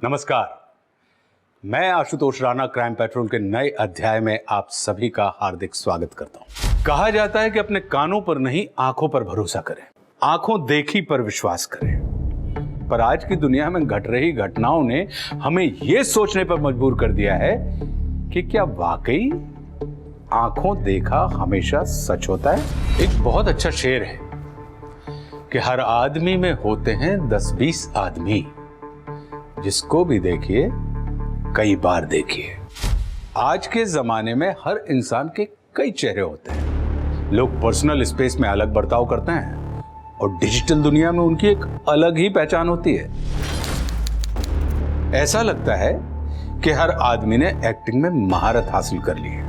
नमस्कार, मैं Ashutosh Rana crime petrol के नए अध्याय में आप सभी का हार्दिक स्वागत करता हूं। कहा जाता है कि अपने कानों पर नहीं आंखों पर भरोसा करें, आंखों देखी पर विश्वास करें। पर आज की दुनिया में घट रही घटनाओं ने हमें यह सोचने पर मजबूर कर दिया है कि क्या वाकई आंखों देखा हमेशा सच होता है। एक बहुत अच्छा शेर है कि हर आदमी में होते हैं 10-20 आदमी, जिसको भी देखिए कई बार देखिए। आज के जमाने में हर इंसान के कई चेहरे होते हैं। लोग पर्सनल स्पेस में अलग बर्ताव करते हैं और डिजिटल दुनिया में उनकी एक अलग ही पहचान होती है। ऐसा लगता है कि हर आदमी ने एक्टिंग में महारत हासिल कर ली है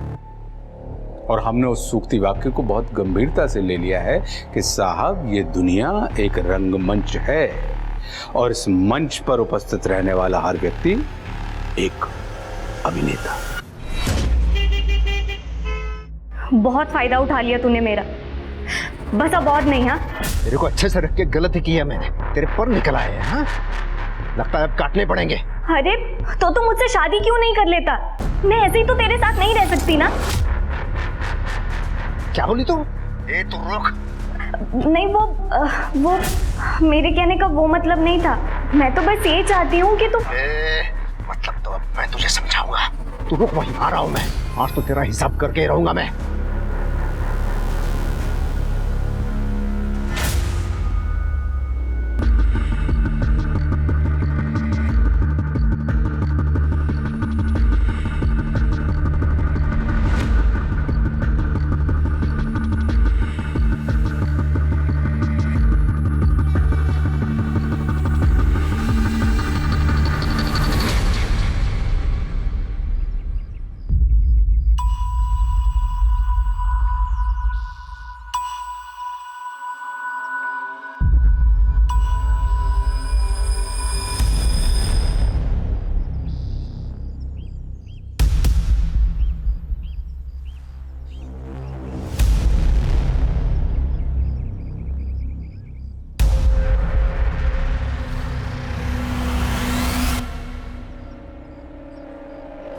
और हमने उस सूक्ति वाक्य को बहुत गंभीरता से ले लिया है कि साहब ये दुनिया एक रंगमंच है और इस मंच पर उपस्थित रहने वाला हर व्यक्ति एक अभिनेता। बहुत फायदा उठा लिया तूने मेरा, बस अब और नहीं। हाँ, तेरे को अच्छे से रख के गलती की है मैंने, तेरे पर निकल आए हैं। हाँ? लगता है अब काटने पड़ेंगे। अरे तो तू मुझसे शादी क्यों नहीं कर लेता? मैं ऐसे ही तो तेरे साथ नहीं रह सकती ना। क्या बोली तू? ए तू रुक। नहीं, वो मेरे कहने का वो मतलब नहीं था। मैं तो बस ये चाहती हूँ कि तू मतलब तो अब मैं तुझे समझाऊंगा। तू रुक, वहीं आ रहा हूं मैं। आज तो तेरा हिसाब करके रहूंगा मैं।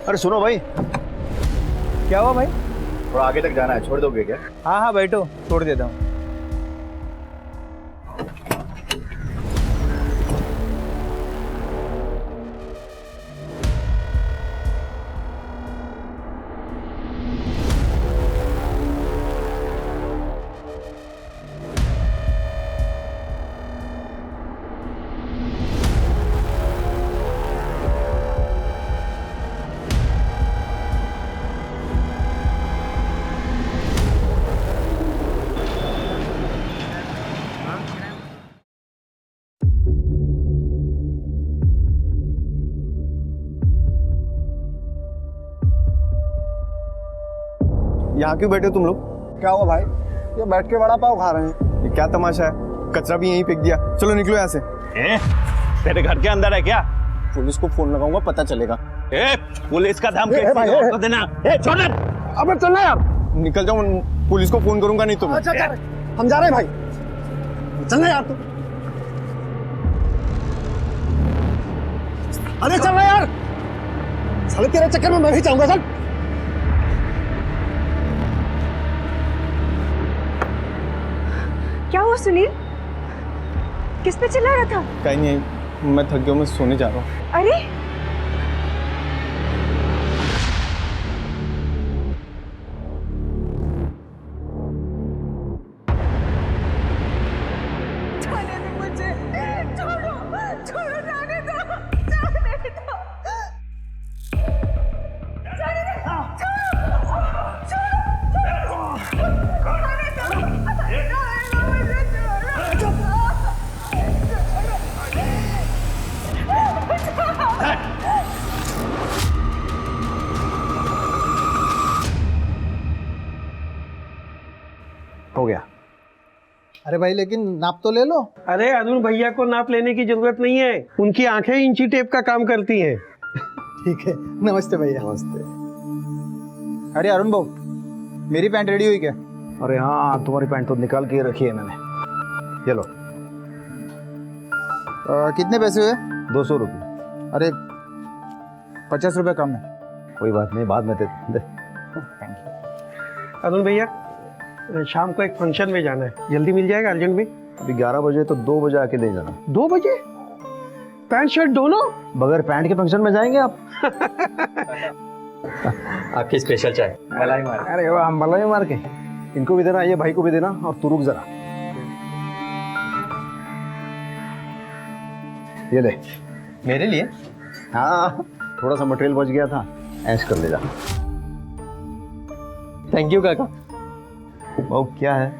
अरे सुनो भाई। क्या हुआ भाई? थोड़ा आगे तक जाना है, छोड़ दोगे क्या? हाँ हाँ बैठो, छोड़ देता हूँ। यहाँ क्यों बैठे हो तुम लोग? क्या हुआ भाई? ये बैठ के वड़ा पाव खा रहे हैं। ये क्या तमाशा है? कचरा भी यहीं फेंक दिया। चलो निकलो यहाँ से। तेरे घर के अंदर है क्या? पुलिस को फोन लगाऊंगा, पता चलेगा। पुलिस का धमकी तो देना। छोड़ दे। अबे चलना यार। निकल जाओ, पुलिस को फोन करूंगा नहीं तो मैं। अच्छा हम जा रहे हैं भाई। चलना यार तू। अरे चलना यार। साले तेरे चक्कर में मैं भी जाऊंगा। चल। क्या हुआ सुनील? किस पे चिल्ला रहा था? कहीं नहीं, मैं थक गया हूं, मैं सोने जा रहा हूँ। अरे जाने दो मुझे, छोड़ो छोड़ो, जाने दो, जाने दो, जाने दो, हो गया। अरे भाई लेकिन नाप तो ले लो। अरे अरुण भैया को नाप लेने की जरूरत नहीं है, उनकी आंखें इंची टेप का काम करती हैं। ठीक है, नमस्ते भैया। नमस्ते। अरे अरुण भाऊ, मेरी पैंट रेडी हुई क्या? अरे हाँ, तुम्हारी पैंट तो निकाल के रखी है मैंने। ये लो। कितने पैसे हुए? 200 रुपये। अरे 50 रुपए कम है। कोई बात नहीं, बाद में दे। अरुण भैया, शाम को एक फंक्शन में जाना है, जल्दी मिल जाएगा अर्जेंट में? अभी 11 बजे तो 2 बजे आके ले जाना। 2 बजे? पैंट शर्ट दोनों? बगैर पैंट के फंक्शन में जाएंगे आप? आपकी स्पेशल चाय मलाई मार। अरे वाह, हम मलाई मार के। इनको भी देना, ये भाई को भी देना, और तू रुक जरा। ये ले। मेरे लिए? हाँ, थोड़ा सा मटेरियल बच गया था, ऐश कर ले जा। थैंक यू काका। वो क्या है,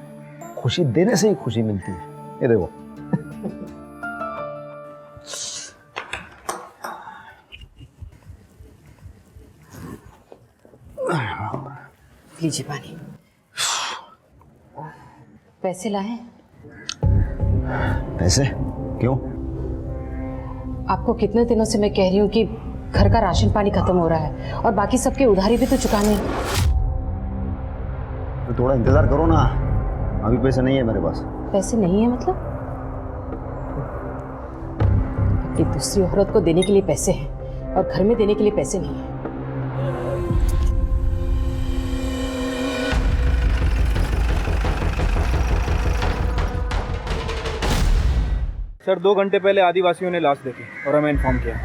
खुशी देने से ही खुशी मिलती है। ये देखो। लीजिए पानी। पैसे लाए? पैसे? क्यों? आपको कितने दिनों से मैं कह रही हूँ कि घर का राशन पानी खत्म हो रहा है और बाकी सबके उधारी भी तो चुकाने हैं। तो थोड़ा इंतजार करो ना, अभी पैसे नहीं है मेरे पास। पैसे नहीं है मतलब? अपनी दूसरी औरत को देने के लिए पैसे हैं और घर में देने के लिए पैसे नहीं है। सर 2 घंटे पहले आदिवासियों ने लाश देखी और हमें इन्फॉर्म किया।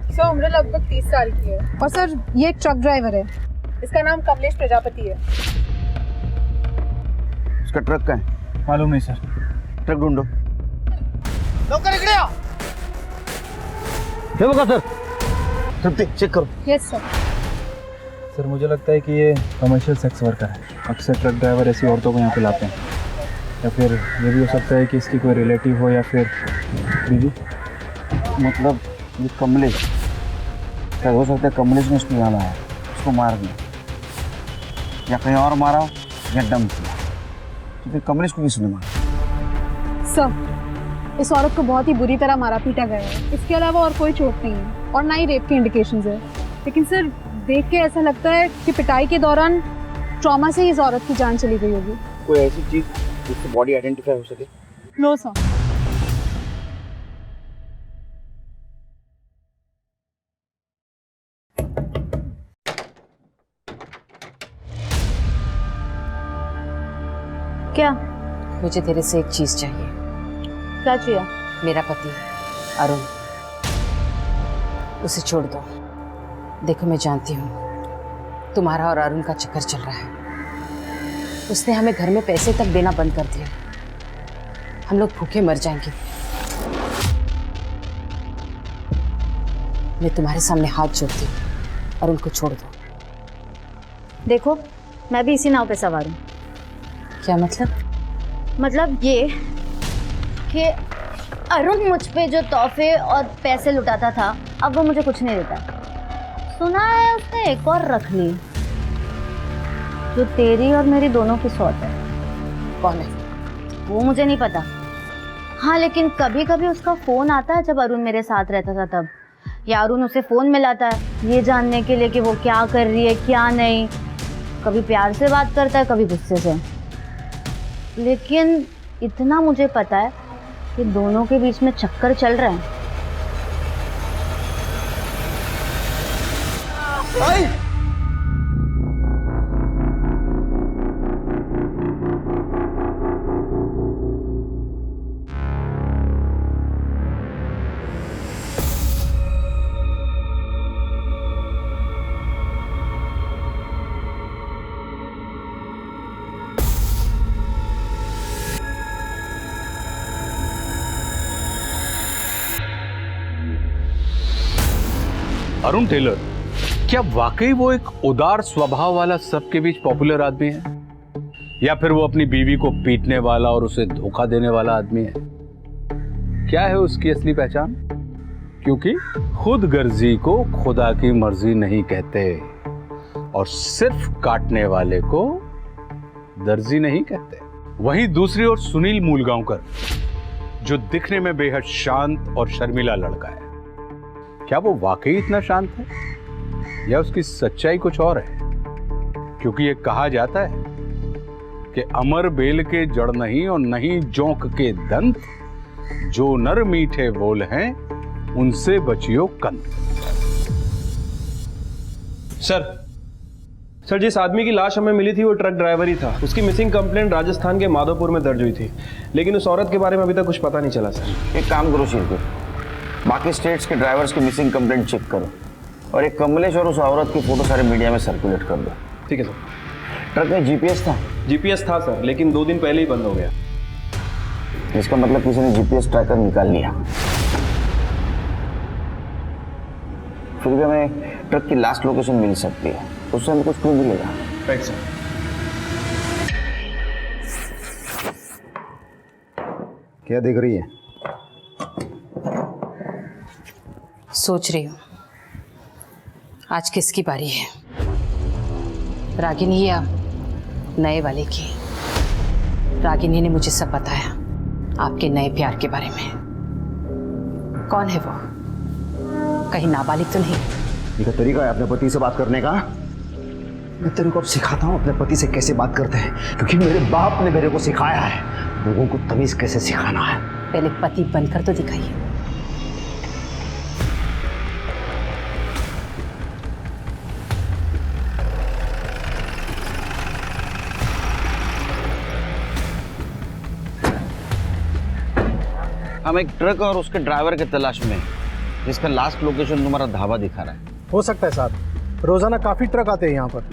सर उम्र लगभग 30 साल की है और सर ये एक ट्रक ड्राइवर है। इसका नाम कमलेश प्रजापति है। उसका ट्रक का है? मालूम नहीं सर। ट्रक ढूंढो। ये बता सर, तृप्ति चेक करो। Yes sir. सर मुझे लगता है कि ये कमर्शियल सेक्स वर्कर है। अक्सर ट्रक ड्राइवर ऐसी औरतों को यहाँ पे लाते हैं, या फिर ये भी हो सकता है कि इसकी कोई रिलेटिव हो या फिर बीवी। मतलब ये कमलेश, क्या हो सकता है कमलेश ने उसको यहाँ लाया, उसको मार दिया, या कहीं और मारा या डंप किया। तो फिर कमलेश को किसने मारा? सर इस औरत को बहुत ही बुरी तरह मारा पीटा गया है। इसके अलावा और कोई चोट नहीं है और ना ही रेप के इंडिकेशंस है। लेकिन सर देख के ऐसा लगता है कि पिटाई के दौरान ट्रॉमा से ही इस औरत की जान चली गई होगी। कोई ऐसी चीज जिससे बॉडी आइडेंटिफाई हो सके? No sir. क्या? मुझे तेरे से एक चीज चाहिए। क्या चाहिए? मेरा पति अरुण, उसे छोड़ दो। देखो मैं जानती हूँ तुम्हारा और अरुण का चक्कर चल रहा है। उसने हमें घर में पैसे तक देना बंद कर दिया। हम लोग भूखे मर जाएंगे। मैं तुम्हारे सामने हाथ जोड़ती हूँ और उनको छोड़ दो। देखो मैं भी इसी नाव पे सवार हूँ। क्या मतलब? मतलब ये कि अरुण मुझ पे जो तोहफे और पैसे लुटाता था, अब वो मुझे कुछ नहीं देता। सुना है उसने एक और रख ली जो तेरी और मेरी दोनों की सौत है। कौन है? वो मुझे नहीं पता। हाँ लेकिन कभी कभी उसका फ़ोन आता है जब अरुण मेरे साथ रहता था तब, या अरुण उसे फ़ोन मिलाता है ये जानने के लिए कि वो क्या कर रही है क्या नहीं। कभी प्यार से बात करता है, कभी गुस्से से। लेकिन इतना मुझे पता है कि दोनों के बीच में चक्कर चल रहे हैं। अरुण टेलर, क्या वाकई वो एक उदार स्वभाव वाला सबके बीच पॉपुलर आदमी है, या फिर वो अपनी बीवी को पीटने वाला और उसे धोखा देने वाला आदमी है? क्या है उसकी असली पहचान? क्योंकि खुद गर्जी को खुदा की मर्जी नहीं कहते और सिर्फ काटने वाले को दर्जी नहीं कहते। वहीं दूसरी ओर सुनील मूलगांवकर, जो दिखने में बेहद शांत और शर्मीला लड़का है, क्या वो वाकई इतना शांत है या उसकी सच्चाई कुछ और है? क्योंकि ये कहा जाता है कि अमर बेल के जड़ नहीं और नहीं जोंक के दंत, जो नर मीठे बोल हैं उनसे बचियो कंद। सर जिस आदमी की लाश हमें मिली थी वो ट्रक ड्राइवर ही था। उसकी मिसिंग कंप्लेंट राजस्थान के माधोपुर में दर्ज हुई थी, लेकिन उस औरत के बारे में अभी तक कुछ पता नहीं चला सर। एक काम करो शीर्ष, बाकी स्टेट्स के ड्राइवर्स की मिसिंग कंप्लेंट चेक करो और एक कमलेश और उस औरत की फोटो सारे मीडिया में सर्कुलेट कर दो। ठीक है सर। ट्रक में जीपीएस था? जीपीएस था सर, लेकिन 2 दिन पहले ही बंद हो गया। इसका मतलब किसी ने जीपीएस ट्रैकर निकाल लिया। फिर भी हमें ट्रक की लास्ट लोकेशन मिल सकती है, उससे हमें कुछ क्लू मिलेगा। Right sir. क्या देख रही है? सोच रही हूँ आज किसकी बारी है, रागिनी या नए वाले की। रागिनी ने मुझे सब बताया आपके नए प्यार के बारे में। कौन है वो? कहीं नाबालिग तो नहीं? ये क्या तरीका है अपने पति से बात करने का? मैं तेरे को अब सिखाता हूँ अपने पति से कैसे बात करते हैं, क्योंकि मेरे बाप ने मेरे को सिखाया है लोगों को तमीज कैसे सिखाना है। पहले पति बनकर तो दिखाइए। हम एक ट्रक और उसके ड्राइवर के तलाश में, जिसका लास्ट लोकेशन तुम्हारा ढाबा दिखा रहा है। हो सकता है साहब, रोजाना काफी ट्रक आते हैं यहाँ पर।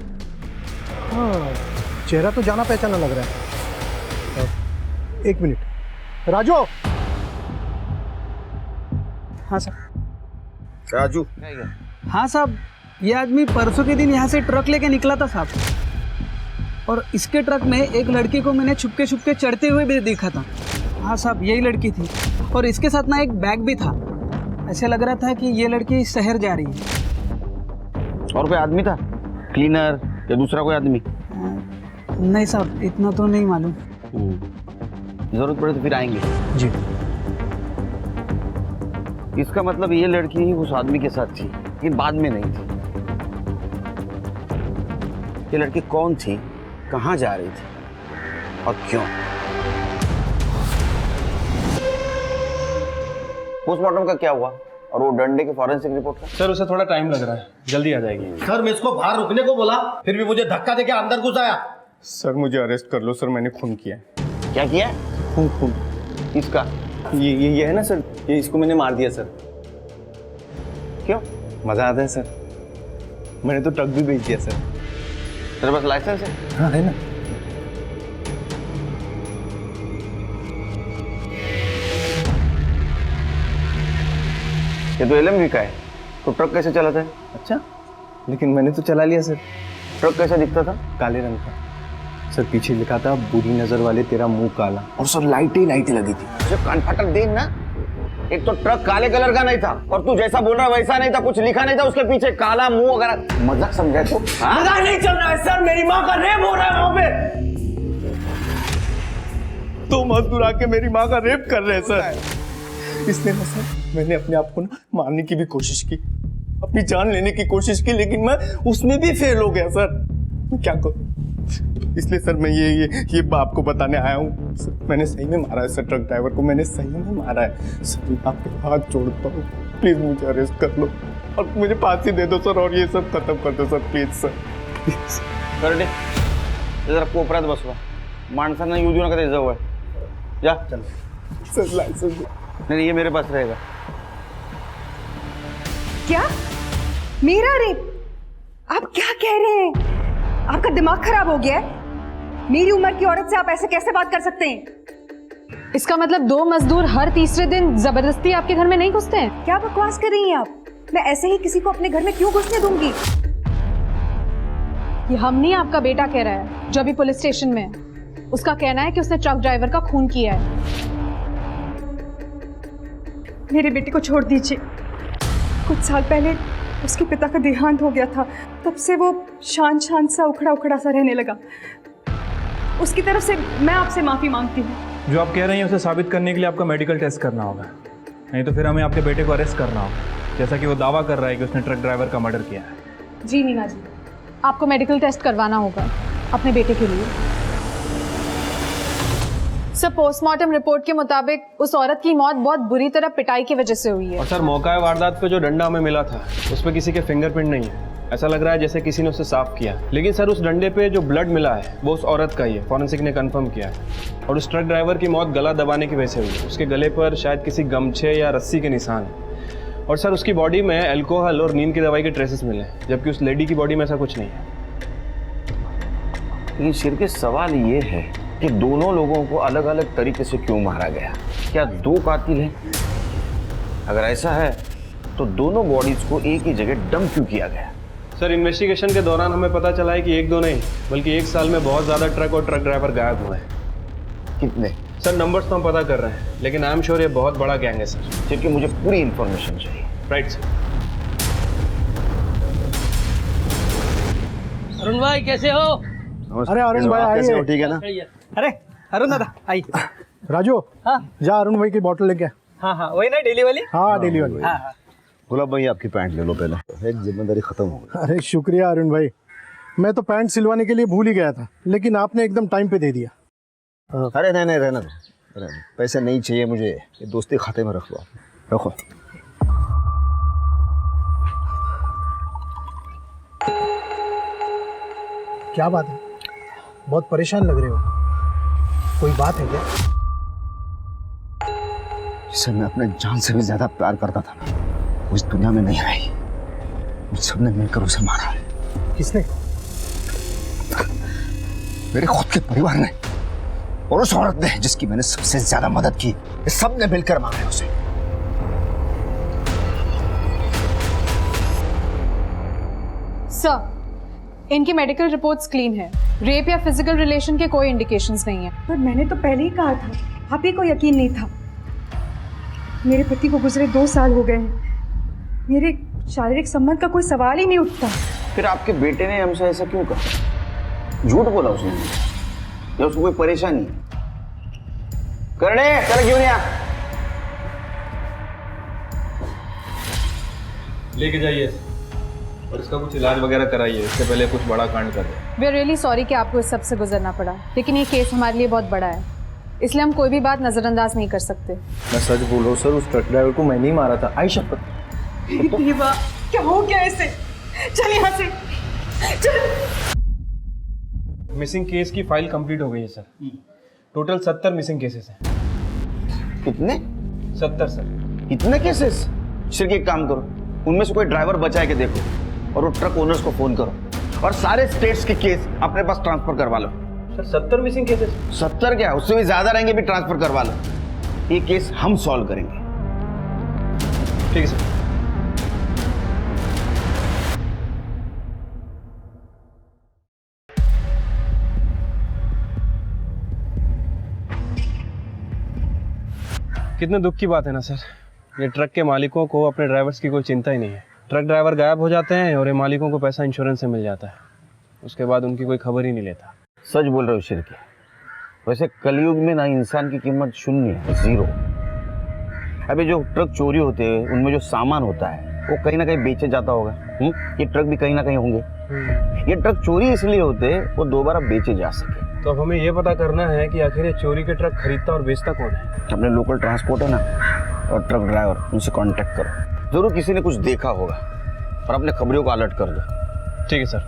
हाँ, चेहरा तो जाना पहचाना लग रहा है। एक मिनट, राजू। हाँ सर। राजू? हाँ साहब, ये आदमी परसों के दिन यहाँ से ट्रक लेके निकला था साहब, और इसके ट्रक में एक लड़की को मैंने छुपके छुपके चढ़ते हुए भी देखा था। हाँ साहब, यही लड़की थी, और इसके साथ ना एक बैग भी था। ऐसे लग रहा था कि ये लड़की शहर जा रही है। और कोई आदमी था, क्लीनर या दूसरा कोई आदमी? नहीं साहब, इतना तो नहीं मालूम। जरूरत पड़े तो फिर आएंगे जी। इसका मतलब ये लड़की उस आदमी के साथ थी, लेकिन बाद में नहीं थी। ये लड़की कौन थी, कहाँ जा रही थी और क्यों? पोस्टमार्टम का क्या हुआ और वो डंडे के फॉरेंसिक रिपोर्ट का? सर उसे थोड़ा टाइम लग रहा है, जल्दी आ जाएगी। सर मैं इसको बाहर रुकने को बोला, फिर भी मुझे धक्का देके अंदर घुस आया। सर मुझे अरेस्ट कर लो सर, मैंने खून किया है। क्या किया? खून। किसका? ये है ना सर, ये इसको मैंने मार दिया सर। क्यों? मजा आता है सर। मैंने तो ट्रक भी बेच दिया सर। तेरे पास लाइसेंस है? हाँ है ना। ये तो एलएमवी का है, तो ट्रक कैसे चलाता है? अच्छा, लेकिन मैंने तो चला लिया सर। ट्रक कैसा दिखता था? काले रंग का सर, पीछे लिखा था बुरी नजर वाले तेरा मुंह काला। और सर लाइटें लगी थी। जो कान फाटक देख ना, एक तो ट्रक काले कलर का नहीं था, और तू जैसा बोल रहा वैसा नहीं था, कुछ लिखा नहीं था उसके पीछे, काला मुंह वगैरह। मजाक समझा तू? मजाक नहीं चल रहा है सर, मेरी माँ का रेप हो रहा है वहाँ पे। 2 मजदूर आके मेरी माँ का रेप कर रहे हैं सर। इसलिए ना सर, मैंने अपने आप को ना मारने की भी कोशिश की, अपनी जान लेने की कोशिश की, लेकिन मैं उसमें भी फेल हो गया सर। मैं क्या करूं? इसलिए सर मैं ये आपको बताने आया हूँ। मैंने सही में मारा है सर, ट्रक ड्राइवर को मैंने सही में मारा है सर। मैं आपके हाथ जोड़ता हूँ, प्लीज मुझे अरेस्ट कर लो और मुझे फांसी दे दो सर, और ये सब खत्म कर दो सर, प्लीज सर। कर दे जरा कोपऱ्यात बसवा, माणसांना येऊ देऊ नका त्याच्या जवळ। जा चल सर। लाइसेंस नहीं, ये मेरे पास रहेगा। क्या? मेरा रेप? आप क्या कह रहे हैं? आपका दिमाग खराब हो गया है? मेरी उम्र की औरत से आप ऐसे कैसे बात कर सकते हैं? इसका मतलब 2 मजदूर हर तीसरे दिन जबरदस्ती आपके घर में नहीं घुसते हैं? क्या बकवास कर रही हैं आप? मैं ऐसे ही किसी को अपने घर में क्यों घुसने दूंगी? ये हम नहीं, आपका बेटा कह रहा है, जो अभी पुलिस स्टेशन में है। उसका कहना है कि उसने ट्रक ड्राइवर का खून किया है। मेरे बेटे को छोड़ दीजिए। कुछ साल पहले उसके पिता का देहांत हो गया था, तब से वो शांत सा उखड़ा सा रहने लगा। उसकी तरफ से मैं आपसे माफ़ी मांगती हूँ। जो आप कह रही हैं उसे साबित करने के लिए आपका मेडिकल टेस्ट करना होगा, नहीं तो फिर हमें आपके बेटे को अरेस्ट करना होगा, जैसा कि वो दावा कर रहा है कि उसने ट्रक ड्राइवर का मर्डर किया है। जी नीना जी, आपको मेडिकल टेस्ट करवाना होगा अपने बेटे के लिए। सर पोस्टमार्टम रिपोर्ट के मुताबिक उस औरत की मौत बहुत बुरी तरह पिटाई की वजह से हुई है। और सर मौका वारदात पे जो डंडा हमें मिला था उस पर किसी के फिंगरप्रिंट नहीं है। ऐसा लग रहा है जैसे किसी ने उसे साफ किया। लेकिन सर उस डंडे पे जो ब्लड मिला है वो उस औरत का ही है, फॉरेंसिक ने कंफर्म किया है। और उस ट्रक ड्राइवर की मौत गला दबाने की वजह से हुई है। उसके गले पर शायद किसी गमछे या रस्सी के निशान है। और सर उसकी बॉडी में अल्कोहल और नींद की दवाई के ट्रेसेस मिले हैं, जबकि उस लेडी की बॉडी में ऐसा कुछ नहीं है। लेकिन शेर के सवाल ये है कि दोनों लोगों को अलग अलग तरीके से क्यों मारा गया? क्या दो कातिल हैं? अगर ऐसा है तो दोनों बॉडीज को एक ही जगह डंप क्यों किया गया? सर इन्वेस्टिगेशन के दौरान हमें पता चला है कि एक दो नहीं बल्कि एक साल में बहुत ज़्यादा ट्रक और ट्रक ड्राइवर गायब हुए हैं। कितने? सर नंबर्स तो हम पता कर रहे हैं, लेकिन आई एम श्योर ये बहुत बड़ा गैंग है सर। क्योंकि मुझे पूरी इंफॉर्मेशन चाहिए। Right sir. अरुण भाई कैसे हो? अरे अरुण भाई कैसे हो? आइए। ठीक है ना? अरे अरुण दादा आइए। राजू, हाँ जा अरुण भाई की बोतल लेके आ। हाँ हाँ वही ना डेली वाली। हाँ डेली वाली। हाँ हाँ गुलाब भाई आपकी पैंट ले लो पहले, एक जिम्मेदारी खत्म हो गई। अरे शुक्रिया अरुण भाई, मैं तो पैंट सिलवाने के लिए भूल ही गया था, लेकिन आपने एकदम टाइम पे दे दिया। अरे नहीं नहीं रहना दो, रहने दो। पैसे नहीं चाहिए मुझे, ये दोस्ती खाते में रख लो, रखो। क्या बात है, बहुत परेशान लग रहे हो, कोई बात है क्या? जिसे मैं अपने जान से भी ज्यादा प्यार करता था ना, वो इस दुनिया में नहीं रही। मुझ सबने मिलकर उसे मारा है। किसने? मेरे खुद के परिवार ने और उस औरत ने जिसकी मैंने सबसे ज्यादा मदद की, ये सब ने मिलकर मारा है उसे। सर इनकी मेडिकल रिपोर्ट्स क्लीन है, रेप या फिजिकल रिलेशन के कोई इंडिकेशंस नहीं है। पर मैंने तो पहले ही कहा था, आप ही को यकीन नहीं था। मेरे पति को गुजरे 2 साल हो गए हैं, मेरे शारीरिक संबंध का कोई सवाल ही नहीं उठता। फिर आपके बेटे ने हमसे ऐसा क्यों कहा? झूठ बोला उसने या उसको कोई परेशानी? करने चल क्यों नहीं आ? लेके जाइए और इसका कुछ इलाज वगैरह कराइए, इससे पहले कुछ बड़ा कांड कर दे। वी आर रियली सॉरी कि आपको इस सब से गुजरना पड़ा, लेकिन ये केस हमारे लिए बहुत बड़ा है, इसलिए हम कोई भी बात नजरअंदाज नहीं कर सकते। मैं सच बोल रहा हूँ सर, उस ट्रक ड्राइवर को मैंने ही मारा था, आई शपथ। ये बात क्या हो गया ऐसे? चल यहाँ से चल। मिसिंग केस की फाइल कंप्लीट हो गई है सर। टोटल 70 मिसिंग केसेस हैं। कितने? 70 सर। इतने केसेस? सिर्फ एक काम करो, उनमें से कोई ड्राइवर बचा के देखो और वो ट्रक ओनर्स को फोन करो और सारे स्टेट्स के केस अपने पास ट्रांसफर करवा लो। Sir 70 missing cases? 70 क्या, उससे भी ज्यादा रहेंगे, भी ट्रांसफर करवा लो। ये केस हम सॉल्व करेंगे। ठीक है सर। कितने दुख की बात है ना सर, ये ट्रक के मालिकों को अपने ड्राइवर्स की कोई चिंता ही नहीं है। ट्रक ड्राइवर गायब हो जाते हैं और ये मालिकों को पैसा इंश्योरेंस से मिल जाता है, उसके बाद उनकी कोई खबर ही नहीं लेता। सच बोल रहे हो शिरके। वैसे कलयुग में ना इंसान की कीमत 0 है, 0। अभी जो ट्रक चोरी होते हैं उनमें जो सामान होता है वो कहीं ना कहीं बेचे जाता होगा। ये ट्रक भी कहीं ना कहीं होंगे। ये ट्रक चोरी इसलिए होते हैं वो दोबारा बेचे जा सके। तो अब हमें ये पता करना है कि आखिर ये चोरी के ट्रक खरीदता और बेचता कौन है। अपने लोकल ट्रांसपोर्ट है ना और ट्रक ड्राइवर, उनसे कांटेक्ट करो, जरूर किसी ने कुछ देखा होगा और अपने खबरों को अलर्ट कर दो। ठीक है सर।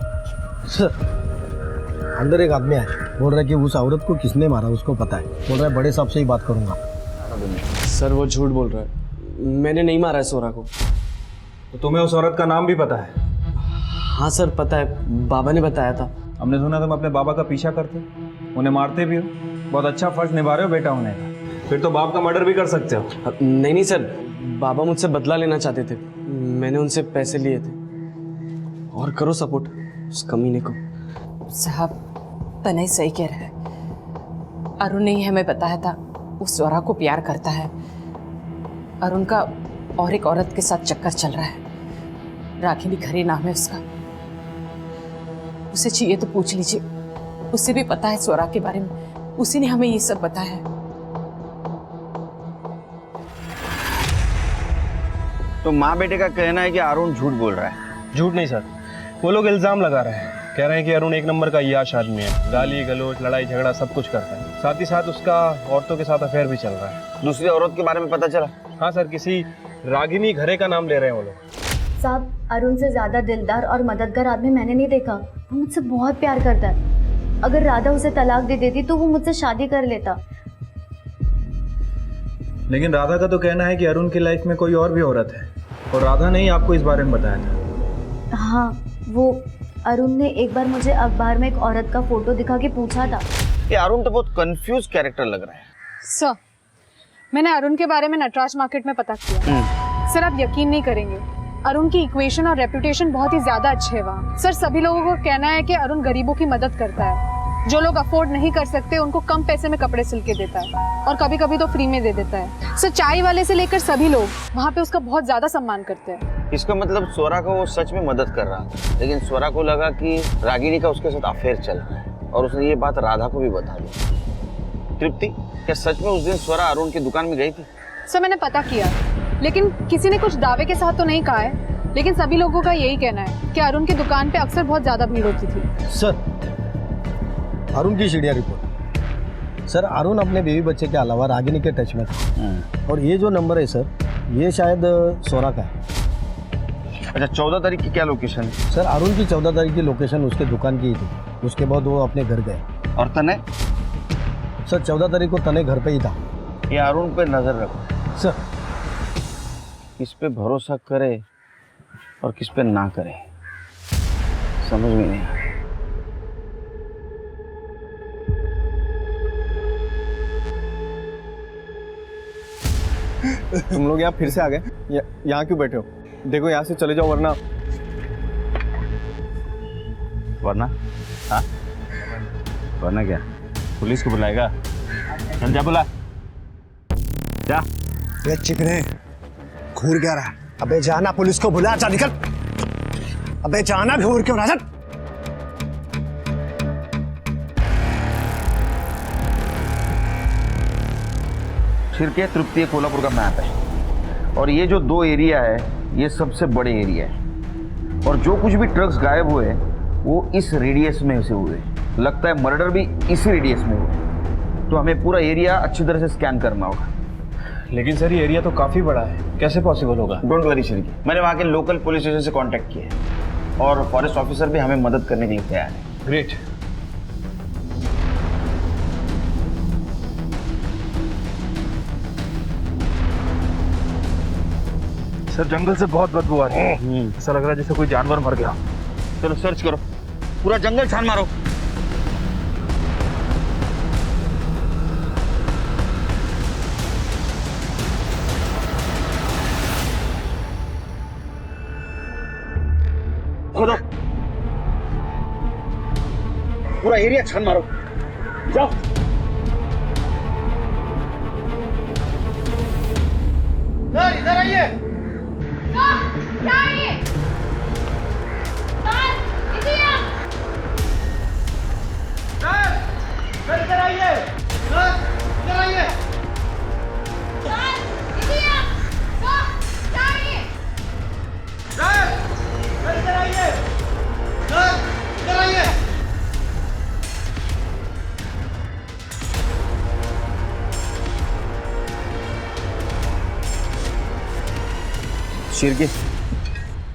सर अंदर एक आदमी आया, बोल रहा है कि उस औरत को किसने मारा उसको पता है, बोल रहा है बड़े साहब से ही बात करूंगा। सर वो झूठ बोल रहा है, मैंने नहीं मारा है सोरा को। तो तुम्हें उस औरत का नाम भी पता है? हाँ सर पता है, बाबा ने बताया था। हमने सुना तुम अपने बाबा का पीछा करते, उन्हें मारते भी हो। बहुत अच्छा फर्ज निभा रहे हो बेटा होने का। फिर तो बाप का मर्डर भी कर सकते हो। नहीं सर, बाबा मुझसे बदला लेना चाहते थे, मैंने उनसे पैसे लिए थे। और करो सपोर्ट उस कमीने को। साहब तनय सही कह रहा है, अरुण ने ही हमें बताया था उस स्वरा को प्यार करता है। अरुण का और एक औरत के साथ चक्कर चल रहा है, राखिनी खरी नाम है उसका। उसे चाहिए तो पूछ लीजिए, उसे भी पता है स्वरा के बारे में, उसी ने हमें ये सब बताया है। तो माँ बेटे का कहना है कि अरुण झूठ बोल रहा है। झूठ नहीं सर, वो लोग इल्जाम लगा रहे हैं, कह रहे हैं कि अरुण एक नंबर का याश आदमी है, गाली गलोच लड़ाई झगड़ा सब कुछ करता है। साथ ही साथ उसका औरतों के साथ अफेयर भी चल रहा है। दूसरी औरत के बारे में पता चला? हाँ सर, किसी रागिनी घरे का नाम ले रहे हैं वो लोग। साहब, अरुण से ज्यादा दिलदार और मददगार आदमी मैंने नहीं देखा। वो मुझसे बहुत प्यार करता है। अगर राधा उसे तलाक दे देती तो वो मुझसे शादी कर लेता। लेकिन राधा का तो कहना है कि अरुण की लाइफ में कोई और भी औरत है, और राधा ने ही आपको इस बारे में बताया था। हाँ, वो अरुण ने एक बार मुझे अखबार में एक औरत का फोटो दिखा के पूछा था। ये अरुण तो बहुत कंफ्यूज कैरेक्टर लग रहा है। सर, मैंने अरुण के बारे में नटराज मार्केट में पता किया। सर, आप यकीन नहीं करेंगे, अरुण की इक्वेशन और रेपुटेशन बहुत ही ज्यादा अच्छे है वहाँ। सर, सभी लोगों को कहना है कि अरुण गरीबों की मदद करता है। जो लोग अफोर्ड नहीं कर सकते उनको कम पैसे में कपड़े सिल के देता है, और कभी कभी तो फ्री में दे देता है। सर, चाय वाले से लेकर सभी लोग वहाँ पे उसका बहुत ज्यादा सम्मान करते हैं। इसका मतलब स्वरा को वो सच में मदद कर रहा था, लेकिन स्वरा को लगा कि रागिनी का उसके साथ अफेयर चल रहा है, और उसने ये बात राधा को भी बता दी। तृप्ति, क्या सच में उस दिन स्वरा अरुण की दुकान में गई थी? सर, मैंने पता किया, लेकिन किसी ने कुछ दावे के साथ तो नहीं कहा है, लेकिन सभी लोगों का यही कहना है कि अरुण की दुकान पे अक्सर बहुत ज्यादा भीड़ होती थी। सर, अरुण की सीढ़िया रिपोर्ट। सर, अरुण अपने बेबी बच्चे के अलावा रागिनी के टच में था, और ये जो नंबर है सर, ये शायद सोरा का है। अच्छा, 14 तारीख की क्या लोकेशन है? सर, अरुण की 14 तारीख की लोकेशन उसके दुकान की ही थी। उसके बाद वो अपने घर गए। और तने? सर, 14 तारीख को तने घर पे ही था। ये अरुण पे नजर रखो सर। किस पे भरोसा करे और किस पे ना करे, समझ में नहीं आ रहा। तुम लोग यहाँ फिर से आ गए? यहाँ क्यों बैठे हो? देखो, यहाँ से चले जाओ वरना। वरना? हाँ, वरना क्या? पुलिस को बुलाएगा? चल जा, बुला जा। ये चिकने घूर क्या रहा? अबे जाना, पुलिस को बुला। जा, निकल। अबे जाना, घूर क्यों रहा? शिरके तृप्ति कोल्हापुर का मैप है, और ये जो 2 एरिया है ये सबसे बड़े एरिया है, और जो कुछ भी ट्रक्स गायब हुए वो इस रेडियस में से हुए। लगता है मर्डर भी इसी रेडियस में हुए, तो हमें पूरा एरिया अच्छी तरह से स्कैन करना होगा। लेकिन सर, ये एरिया तो काफी बड़ा है, कैसे पॉसिबल होगा? डोंट वरी शिरके, मैंने वहाँ के लोकल पुलिस स्टेशन से कांटेक्ट किया है, और फॉरेस्ट ऑफिसर भी हमें मदद करने के लिए तैयार है। ग्रेट। सर, जंगल से बहुत बदबू आ रही है। ऐसा लग रहा है जैसे कोई जानवर मर गया। चलो सर्च करो, पूरा जंगल छान मारो। खोदो, पूरा एरिया छान मारो। जाओ। इधर आइए। क्या है ये? इधर आइए। इधर आइए। इधर आइए। इधर आइए। शेर के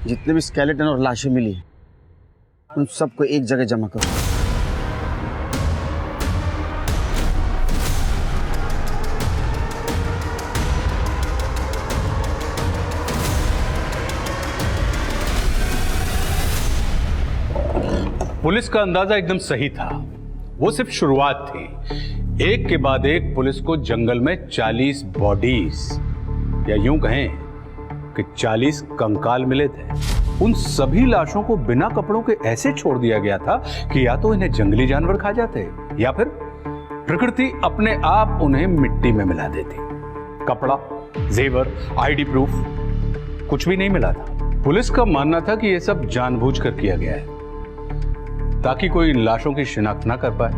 जितने भी स्केलेटन और लाशें मिली हैं, उन सबको एक जगह जमा करो। पुलिस का अंदाजा एकदम सही था। वो सिर्फ शुरुआत थी। एक के बाद एक पुलिस को जंगल में 40 बॉडीज, या यूं कहें कि 40 कंकाल मिले थे। उन सभी लाशों को बिना कपड़ों के ऐसे छोड़ दिया गया था कि या तो इन्हें जंगली जानवर खा जाते, या फिर प्रकृति अपने आप उन्हें मिट्टी में मिला देती। कपड़ा, जेवर, आईडी प्रूफ कुछ भी नहीं मिला था। पुलिस का मानना था कि यह सब जानबूझकर किया गया है ताकि कोई लाशों की शिनाख्त ना कर पाए।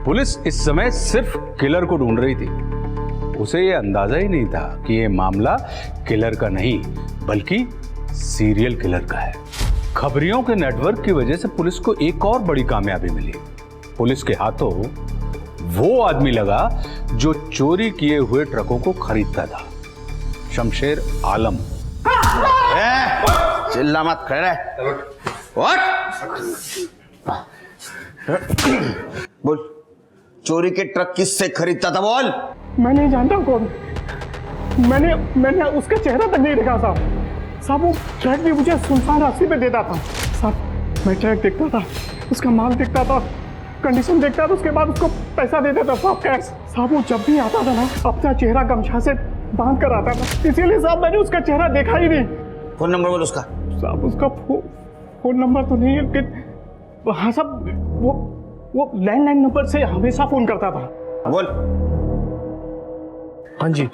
पुलिस इस समय सिर्फ किलर को ढूंढ रही थी। उसे यह अंदाजा ही नहीं था कि यह मामला किलर का नहीं बल्कि सीरियल किलर का है। खबरियों के नेटवर्क की वजह से पुलिस को एक और बड़ी कामयाबी मिली। पुलिस के हाथों वो आदमी लगा जो चोरी किए हुए ट्रकों को खरीदता था, शमशेर आलम। चिल्ला मत, खड़े रह। बोल, चोरी के ट्रक किससे खरीदता था, बोल। मैं नहीं जानता कौन। मैंने उसका चेहरा तक नहीं देखा साहब। वो ट्रक भी मुझे सुनसान रास्ते पे देता था साहब। मैं ट्रक देखता था, उसका माल देखता था, कंडीशन देखता था, उसके बाद उसको पैसा दे देता साहब, कैश। साहब वो जब भी आता था ना, अपना चेहरा गमछा से बांध कर आता था, इसीलिए साहब मैंने उसका चेहरा देखा ही नहीं। फोन नंबर बोल उसका। साहब उसका फोन नंबर तो नहीं है, लेकिन हाँ साहब वो लैंडलाइन नंबर से हमेशा फोन करता था। बोल। हाँ जी,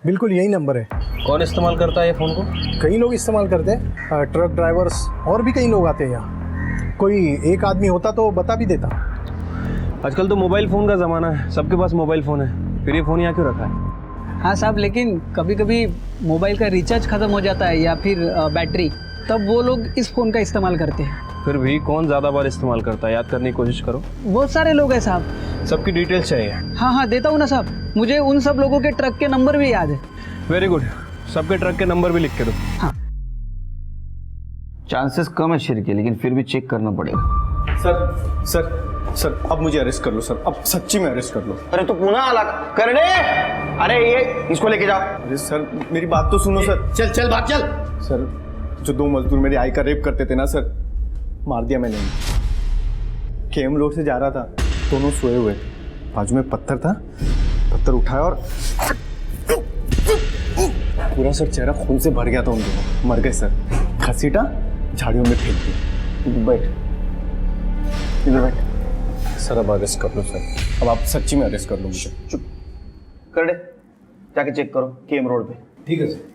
बिल्कुल यही नंबर है। कौन इस्तेमाल करता है ये फ़ोन को? कई लोग इस्तेमाल करते हैं, ट्रक ड्राइवर्स और भी कई लोग आते हैं यहाँ। कोई एक आदमी होता तो बता भी देता। आजकल तो मोबाइल फ़ोन का ज़माना है, सबके पास मोबाइल फ़ोन है, फिर ये फ़ोन यहाँ क्यों रखा है? हाँ साहब, लेकिन कभी कभी मोबाइल का रिचार्ज ख़त्म हो जाता है या फिर बैटरी, तब वो लोग इस फ़ोन का इस्तेमाल करते हैं। फिर भी कौन ज़्यादा बार इस्तेमाल करता है, याद करने की कोशिश करो। बहुत सारे लोग हैं साहब। सबकी डिटेल्स चाहिए। हाँ देता हूँ ना साहब, मुझे उन सब लोगों के ट्रक के नंबर भी याद है। वेरी गुड, सबके ट्रक के नंबर भी लिख के दो। हाँ। चांसेस कम है शेर के, लेकिन फिर भी चेक करना पड़ेगा। सर अब मुझे अरेस्ट कर लो सर, अब सच्ची में अरेस्ट कर लो। अरे तो पुनः अलग कर दे। अरे ये इसको लेके जाओ। अरे सर मेरी बात तो सुनो सर। चल भाग चल। सर जो 2 मजदूर मेरी आई का रेप करते थे ना सर, मार दिया मैंने। केम रोड से जा रहा था, दोनों सोए हुए, बाजू में पत्थर था, पत्थर उठाया और पूरा सर चेहरा खून से भर गया था उन दोनों। मर गए सर, घसीटा झाड़ियों में फेंक दिया। बैठ इधर बैठ। सर अब अरेस्ट कर लो सर, अब आप सच्ची में अरेस्ट कर लो मुझे। चुप कर दे, जाके चेक करो केम रोड पे। ठीक है सर।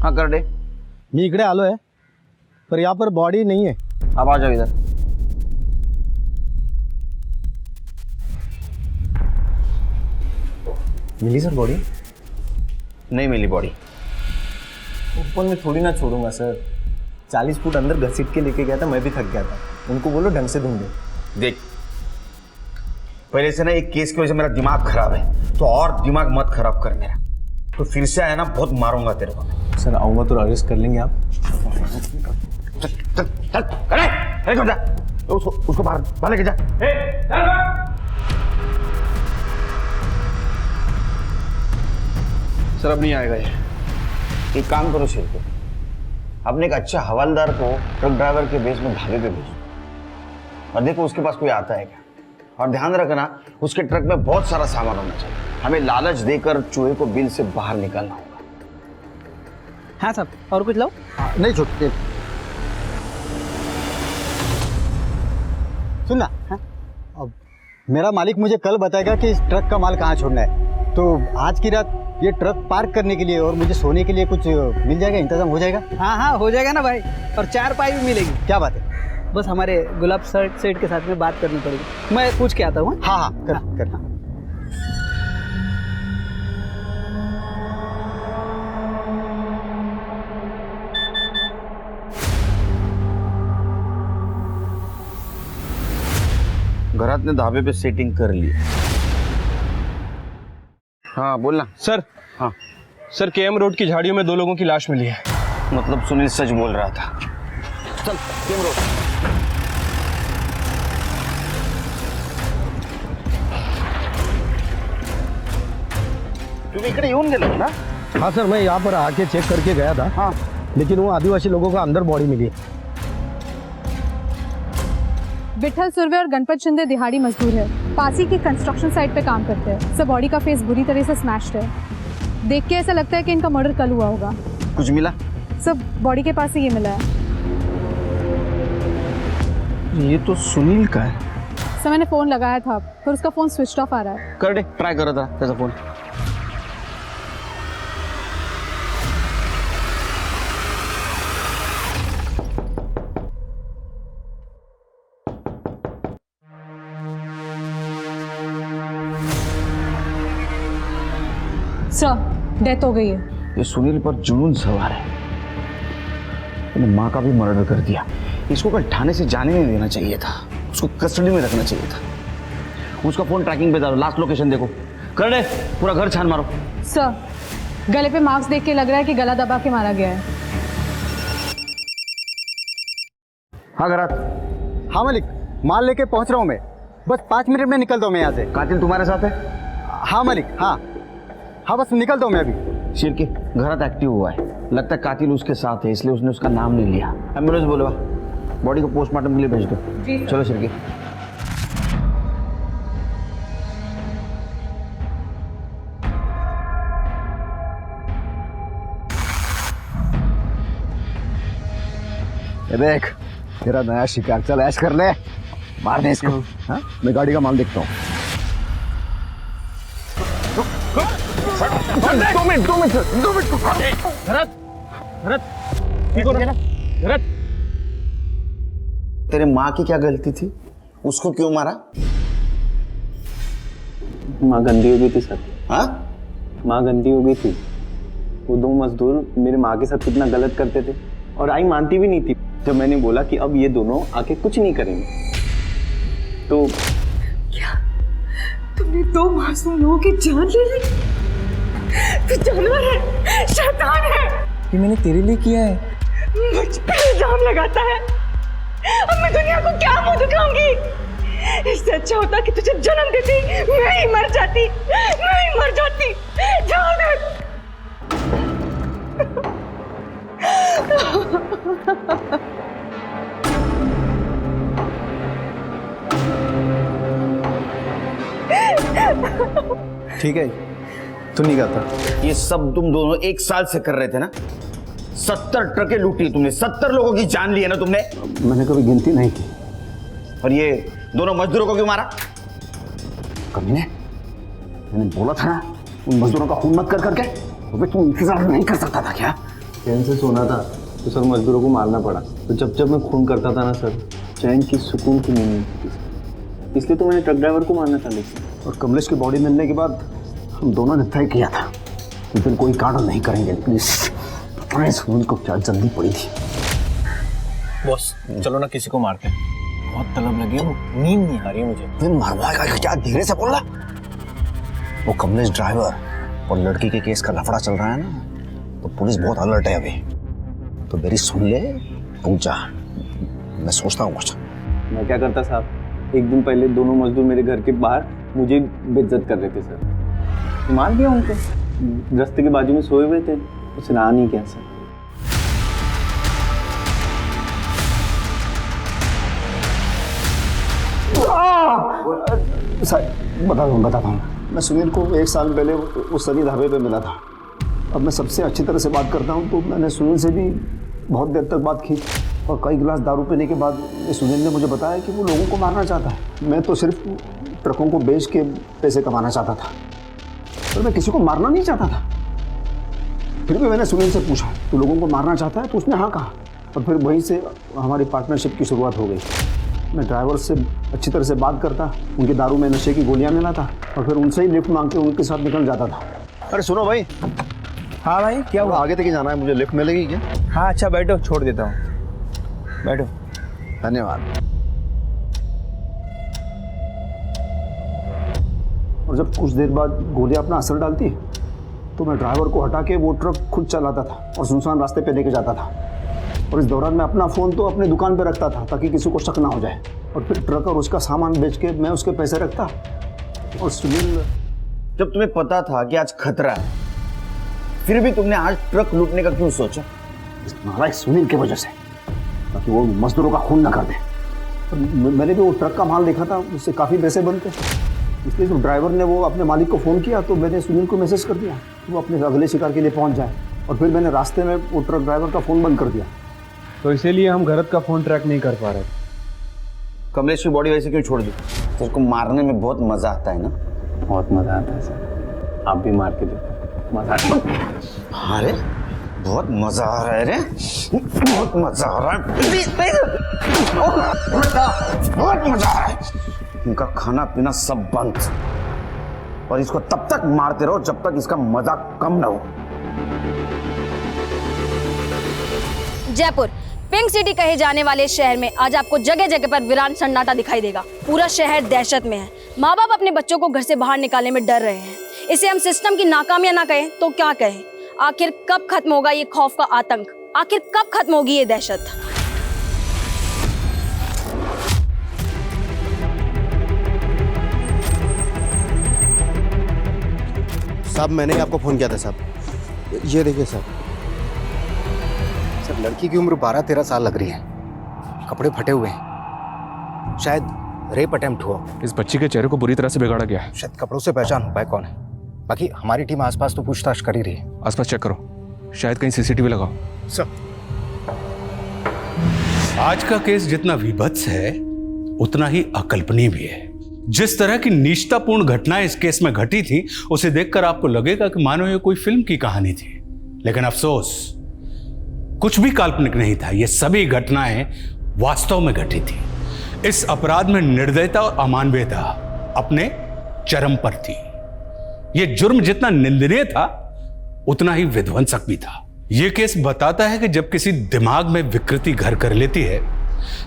हाँ कर दे। मी इकडे आलो है, पर यहाँ पर बॉडी नहीं है। अब आ जाओ इधर। मिली सर बॉडी? नहीं मिली बॉडी। ऊपर में थोड़ी ना छोड़ूंगा सर, 40 फुट अंदर घसीट के लेके गया था, मैं भी थक गया था। उनको बोलो ढंग से ढूंढे। देख, पहले से ना एक केस की वजह से मेरा दिमाग खराब है, तो और दिमाग मत खराब कर मेरा। तो फिर से आया ना, बहुत मारूंगा तेरे को। सर आऊंगा तो अरेस्ट कर लेंगे आप। चल चल चल, अरे जा, उसको बाहर लेके जा। सर अब नहीं आएगा ये। एक काम करो शेर को, अपने एक अच्छा हवालदार को ट्रक ड्राइवर के बेस में ढाबे पे भेजो और देखो उसके पास कोई आता है क्या। और ध्यान रखना, उसके ट्रक में बहुत सारा सामान होना चाहिए। हमें लालच देकर चूहे को बिल से बाहर निकालना होगा। हाँ साहब, और कुछ लो? नहीं छोटे। सुनना, अब मेरा मालिक मुझे कल बताएगा कि इस ट्रक का माल कहाँ छोड़ना है, तो आज की रात ये ट्रक पार्क करने के लिए और मुझे सोने के लिए कुछ मिल जाएगा, इंतजाम हो जाएगा? हाँ हो जाएगा ना भाई, और 4 पाई भी मिलेगी। क्या बात है? बस हमारे गुलाब सेठ के साथ में बात करनी पड़ेगी, मैं पूछ के आता हूँ। हाँ करना। घरात ने ढाबे पे सेटिंग कर ली। हाँ बोलना। सर हाँ सर, केएम रोड की झाड़ियों में 2 लोगों की लाश मिली है। मतलब सुनील सच बोल रहा था। चल केएम रोड। तुम्ही इकडे येऊन गेलो ना? हाँ सर, मैं यहाँ पर आके चेक करके गया था। हाँ, लेकिन वो आदिवासी लोगों का अंदर बॉडी मिली है। विठल सुरवे और गणपत शिंदे दिहाड़ी मजदूर है, पासी की कंस्ट्रक्शन साइट पे काम करते हैं। सब बॉडी का फेस बुरी तरह से स्मैश्ड है। देख के ऐसा लगता है कि इनका मर्डर कल हुआ होगा। कुछ मिला? सब बॉडी के पास से ये मिला है। ये तो सुनील का है। सर मैंने फ़ोन लगाया था पर उसका फ़ोन स्विच ऑफ आ रहा है। कर दे, ट्राई करो था त्याचा फोन। सर डेथ हो गई है। ये सुनील पर जुनून सवार है, मैंने माँ का भी मर्डर कर दिया। इसको कल थाने से जाने नहीं देना चाहिए था, उसको कस्टडी में रखना चाहिए था। उसका फोन ट्रैकिंग पे डालो, लास्ट लोकेशन देखो, कर दे, पूरा घर छान मारो। सर गले पे मार्क्स देख के लग रहा है कि गला दबा के मारा गया है। हाँ घरात। हाँ मालिक, माल लेके पहुंच रहा हूँ मैं, बस 5 मिनट में निकलता हूँ मैं यहाँ से। कातिल तुम्हारे साथ है? हाँ मालिक, हाँ हाँ बस निकलता हूँ मैं अभी। शिरके घरात एक्टिव हुआ है, लगता है कातिल उसके साथ है, इसलिए उसने उसका नाम नहीं लिया। एम्बुलेंस बोलवा, बॉडी को पोस्टमार्टम के लिए भेज दो। चलो शिरके। देख तेरा नया शिकार, चल ऐश कर ले, मार दे इसको। हाँ मैं गाड़ी का माल देखता हूँ। 2 मिनट भरत, तेरे माँ की क्या गलती थी, उसको क्यों मारा? माँ गंदी हो गई थी सर। हाँ माँ गंदी हो गई थी। वो 2 मजदूर मेरे माँ के साथ कितना गलत करते थे और आई मानती भी नहीं थी। जब मैंने बोला कि अब ये दोनों आके कुछ नहीं करेंगे तो क्या तुमने 2 मासूम लोगों की जान ले ली? तू जानवर है, शैतान है। ये मैंने तेरे लिए किया है। मुझ पे इल्जाम लगाता है। अब मैं दुनिया को क्या मुंह दिखाऊंगी? इससे अच्छा होता कि तुझे जन्म देती, मैं ही मर जाती। जाओ दे। ठीक है, तू नहीं करता। ये सब तुम दोनों 1 साल से कर रहे थे ना? 70 ट्रकें लूटी तुमने, 70 लोगों की जान ली है ना तुमने? मैंने कभी गिनती नहीं की। और ये दोनों मजदूरों को क्यों मारा? कमीने, मैंने बोला था ना उन मजदूरों का खून मत कर करके। अबे तू इंतजार नहीं कर सकता था क्या? चैन से सोना था तो सर मजदूरों को मारना पड़ा। तो जब मैं खून करता था ना सर, चैन की सुकून की नींद नहीं थी, इसलिए तो मैंने ट्रक ड्राइवर को मारना था। लेकिन और कमलेश की बॉडी मिलने के बाद हम दोनों ने तय किया था कि फिर कोई कांड नहीं करेंगे, लेकिन सुनील को क्या जल्दी पड़ी थी। बॉस चलो ना किसी को मारते हैं, बहुत तलब लगी है, नींद नहीं आ रही है मुझे। फिर मारवाएगा क्या? धीरे से बोल रहा। वो कमलेश ड्राइवर और लड़की के केस का लफड़ा चल रहा है ना, तो पुलिस बहुत अलर्ट है अभी। तो मेरी सुन ले, रुक जा, मैं सोचता हूँ कुछ। मैं क्या करता साहब, एक दिन पहले दोनों मजदूर मेरे घर के बाहर मुझे बेइज्जत कर रहे थे सर। मार दिया उनको, रास्ते के बाजू में सोए हुए थे, कुछ रहा नहीं क्या सर। बताता हूँ। मैं सुनील को 1 साल पहले उस सनी ढाबे पे मिला था। अब मैं सबसे अच्छी तरह से बात करता हूँ, तो मैंने सुनील से भी बहुत देर तक बात की और कई गिलास दारू पीने के बाद सुनील ने मुझे बताया कि वो लोगों को मारना चाहता है। मैं तो सिर्फ ट्रकों को बेच के पैसे कमाना चाहता था, पर मैं किसी को मारना नहीं चाहता था। फिर भी मैंने सुनील से पूछा, तू लोगों को मारना चाहता है? तो उसने हाँ कहा, और फिर वहीं से हमारी पार्टनरशिप की शुरुआत हो गई। मैं ड्राइवर से अच्छी तरह से बात करता, उनके दारू में नशे की गोलियां मिलाता और फिर उनसे ही लिफ्ट मांग के उनके साथ निकल जाता था। अरे सुनो भाई। हाँ भाई क्या हुआ? आगे तक ही जाना है, मुझे लिफ्ट मिलेगी क्या? हाँ अच्छा बैठो, छोड़ देता हूँ, बैठो। धन्यवाद। और जब कुछ देर बाद गोलियां अपना असर डालती तो मैं ड्राइवर को हटा के वो ट्रक खुद चलाता था और सुनसान रास्ते पे लेके जाता था। और इस दौरान मैं अपना फ़ोन तो अपने दुकान पे रखता था ताकि किसी को शक ना हो जाए। और फिर ट्रक और उसका सामान बेच के मैं उसके पैसे रखता। और सुनील, जब तुम्हें पता था कि आज खतरा है, फिर भी तुमने आज ट्रक लूटने का क्यों सोचा? इस नालायक सुनील की वजह से, ताकि वो मजदूरों का खून ना कर दे। मैंने भी वो ट्रक का माल देखा था, उससे काफ़ी पैसे बनते, इसलिए जब ड्राइवर ने वो अपने मालिक को फ़ोन किया तो मैंने सुनील को मैसेज कर दिया कि वो अपने अगले शिकार के लिए पहुंच जाए। और फिर मैंने रास्ते में वो ट्रक ड्राइवर का फ़ोन बंद कर दिया। तो इसीलिए हम घरत का फोन ट्रैक नहीं कर पा रहे। कमलेश की बॉडी वैसे क्यों छोड़ दी? तो उसको मारने में बहुत मजा आता है ना? बहुत मजा आता है सर, आप भी मार के देखो, मजा आता है। अरे बहुत मजा आ रहा है रे, बहुत मजा आ रहा है, बहुत मजा आ रहा है। उनका खाना पीना सब बंद, और इसको तब तक मारते रहो जब तक इसका मजाक कम ना हो। जयपुर पिंक सिटी कहे जाने वाले शहर में आज आपको जगह जगह पर वीरान सन्नाटा दिखाई देगा। पूरा शहर दहशत में है। माँ बाप अपने बच्चों को घर से बाहर निकालने में डर रहे हैं। इसे हम सिस्टम की नाकामियां ना कहें तो क्या कहें। आखिर कब खत्म होगा ये खौफ का आतंक? आखिर कब खत्म होगी ये दहशत? साहब मैंने ही आपको फ़ोन किया था साहब। ये देखिए साहब, सर लड़की की उम्र 12-13 साल लग रही है, कपड़े फटे हुए हैं, शायद रेप अटेम्प्ट हुआ। इस बच्ची के चेहरे को बुरी तरह से बिगाड़ा गया है। शायद कपड़ों से पहचान हो पाए कौन है। बाकी हमारी टीम आसपास तो पूछताछ कर ही रही है। आसपास चेक करो, शायद कहीं सीसीटीवी लगाओ। सर आज का केस जितना विभत्स है उतना ही अकल्पनीय भी है। जिस तरह की नीचतापूर्ण घटनाएं इस केस में घटी थी उसे देखकर आपको लगेगा कि मानो ये कोई फिल्म की कहानी थी, लेकिन अफसोस कुछ भी काल्पनिक नहीं था। ये सभी घटनाएं वास्तव में घटी थी। इस अपराध में निर्दयता और अमानवीयता अपने चरम पर थी। यह जुर्म जितना निंदनीय था उतना ही विध्वंसक भी था। यह केस बताता है कि जब किसी दिमाग में विकृति घर कर लेती है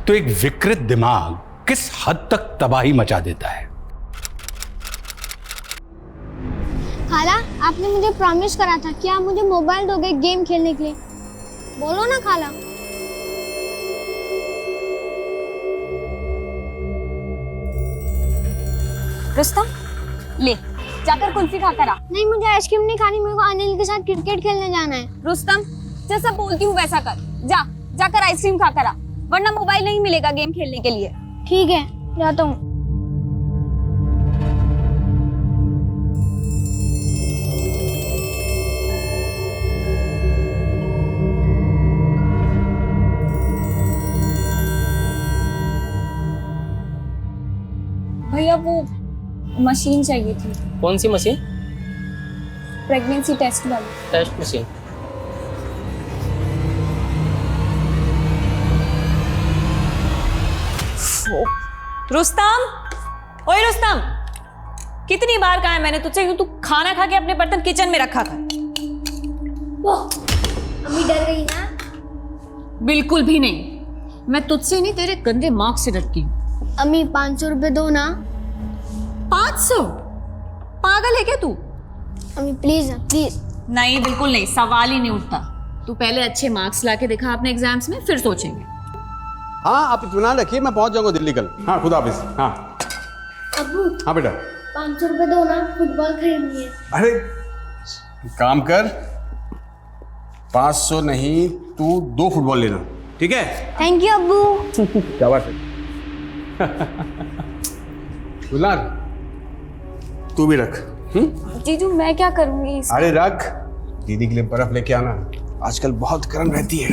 तो एक विकृत दिमाग किस हद तक तबाही मचा देता है। खाला, आपने मुझे प्रॉमिस करा था कि आप मुझे मोबाइल दोगे गेम खेलने के लिए। बोलो ना खाला। रुस्तम, ले जाकर कुल्फी खाकर आ। नहीं, मुझे आइसक्रीम नहीं खानी, मेरे को अनिल के साथ क्रिकेट खेलने जाना है। रुस्तम, जैसा बोलती हूँ वैसा कर। जाकर आइसक्रीम खाकर आ, वरना मोबाइल नहीं मिलेगा गेम खेलने के लिए। ठीक है, जाता हूँ। भैया वो मशीन चाहिए थी। कौन सी मशीन? प्रेगनेंसी टेस्ट वाली। Test machine. रुस्तम, ओए रुस्तम, कितनी बार कहा है मैंने तुझसे कि तू खाना खा के अपने बर्तन किचन में रखा कर। अम्मी डर गई ना? बिल्कुल भी नहीं, मैं तुझसे नहीं तेरे गंदे मार्क्स से डरती हूँ। अम्मी 500 रुपए दो ना। 500? पागल है क्या तू? अम्मी प्लीज ना, प्लीज। नहीं, बिल्कुल नहीं, सवाल ही नहीं उठता। तू पहले अच्छे मार्क्स लाके दिखा अपने एग्जाम्स में, फिर सोचेंगे। हाँ, आप इत्मीनान रखिए, मैं पहुंच जाऊंगा दिल्ली कल। हाँ, खुदा हाफिज। हाँ अब्बू। हाँ बेटा। 500 रुपए दो ना, फुटबॉल खरीदनी है। अरे काम कर, 500 नहीं, तू 2 फुटबॉल लेना, ठीक है? थैंक यू अब्बू। क्या बात है। गुलनार, तू भी रख। जीजू मैं क्या करूंगी इसका? अरे रख, दीदी के लिए बर्फ लेके आना, आजकल बहुत गर्म रहती है।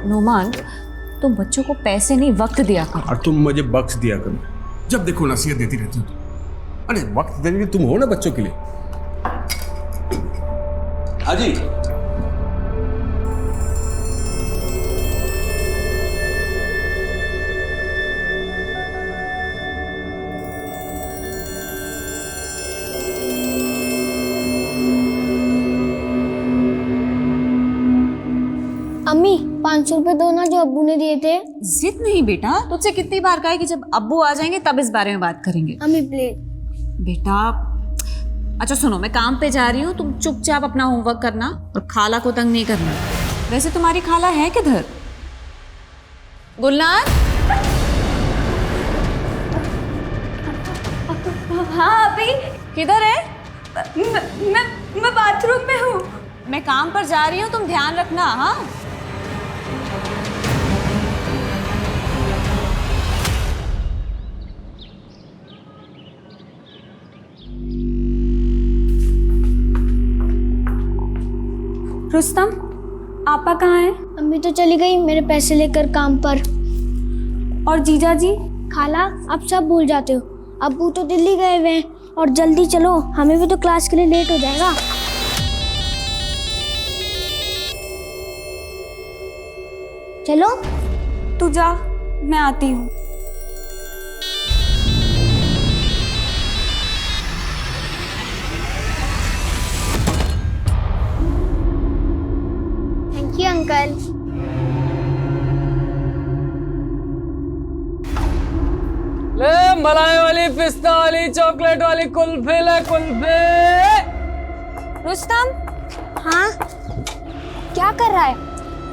नोमान, तुम बच्चों को पैसे नहीं वक्त दिया करो। और तुम मुझे बख्श दिया करो, जब देखो नसीहत देती रहती हो। अरे वक्त देने के लिए तुम हो ना बच्चों के लिए। हाजी अम्मी 500 रुपए दो ना जो अब्बू ने दिए थे। जिद नहीं बेटा, तुझसे कितनी बार कहा है कि जब अब्बू आ जाएंगे तब इस बारे में बात करेंगे। अम्मी प्लीज। बेटा अच्छा सुनो, मैं काम पे जा रही हूँ, तुम चुपचाप अपना होमवर्क करना और खाला को तंग नहीं करना। वैसे तुम्हारी खाला है किधर? गुलनार? हाँ अभी। किधर है? मैं बाथरूम में हूँ। मैं काम पर जा रही हूँ, तुम ध्यान रखना। हाँ रुस्तम, आपा कहाँ है? अम्मी तो चली गई मेरे पैसे लेकर काम पर। और जीजा जी? खाला आप सब भूल जाते हो, अब्बू तो दिल्ली गए हुए हैं। और जल्दी चलो, हमें भी तो क्लास के लिए लेट हो जाएगा। चलो। तू जा, मैं आती हूँ। Thank you uncle. ले मलाई वाली, पिस्ता वाली, चॉकलेट वाली कुल्फी ले कुल्फी। रुस्तम, हाँ क्या कर रहा है?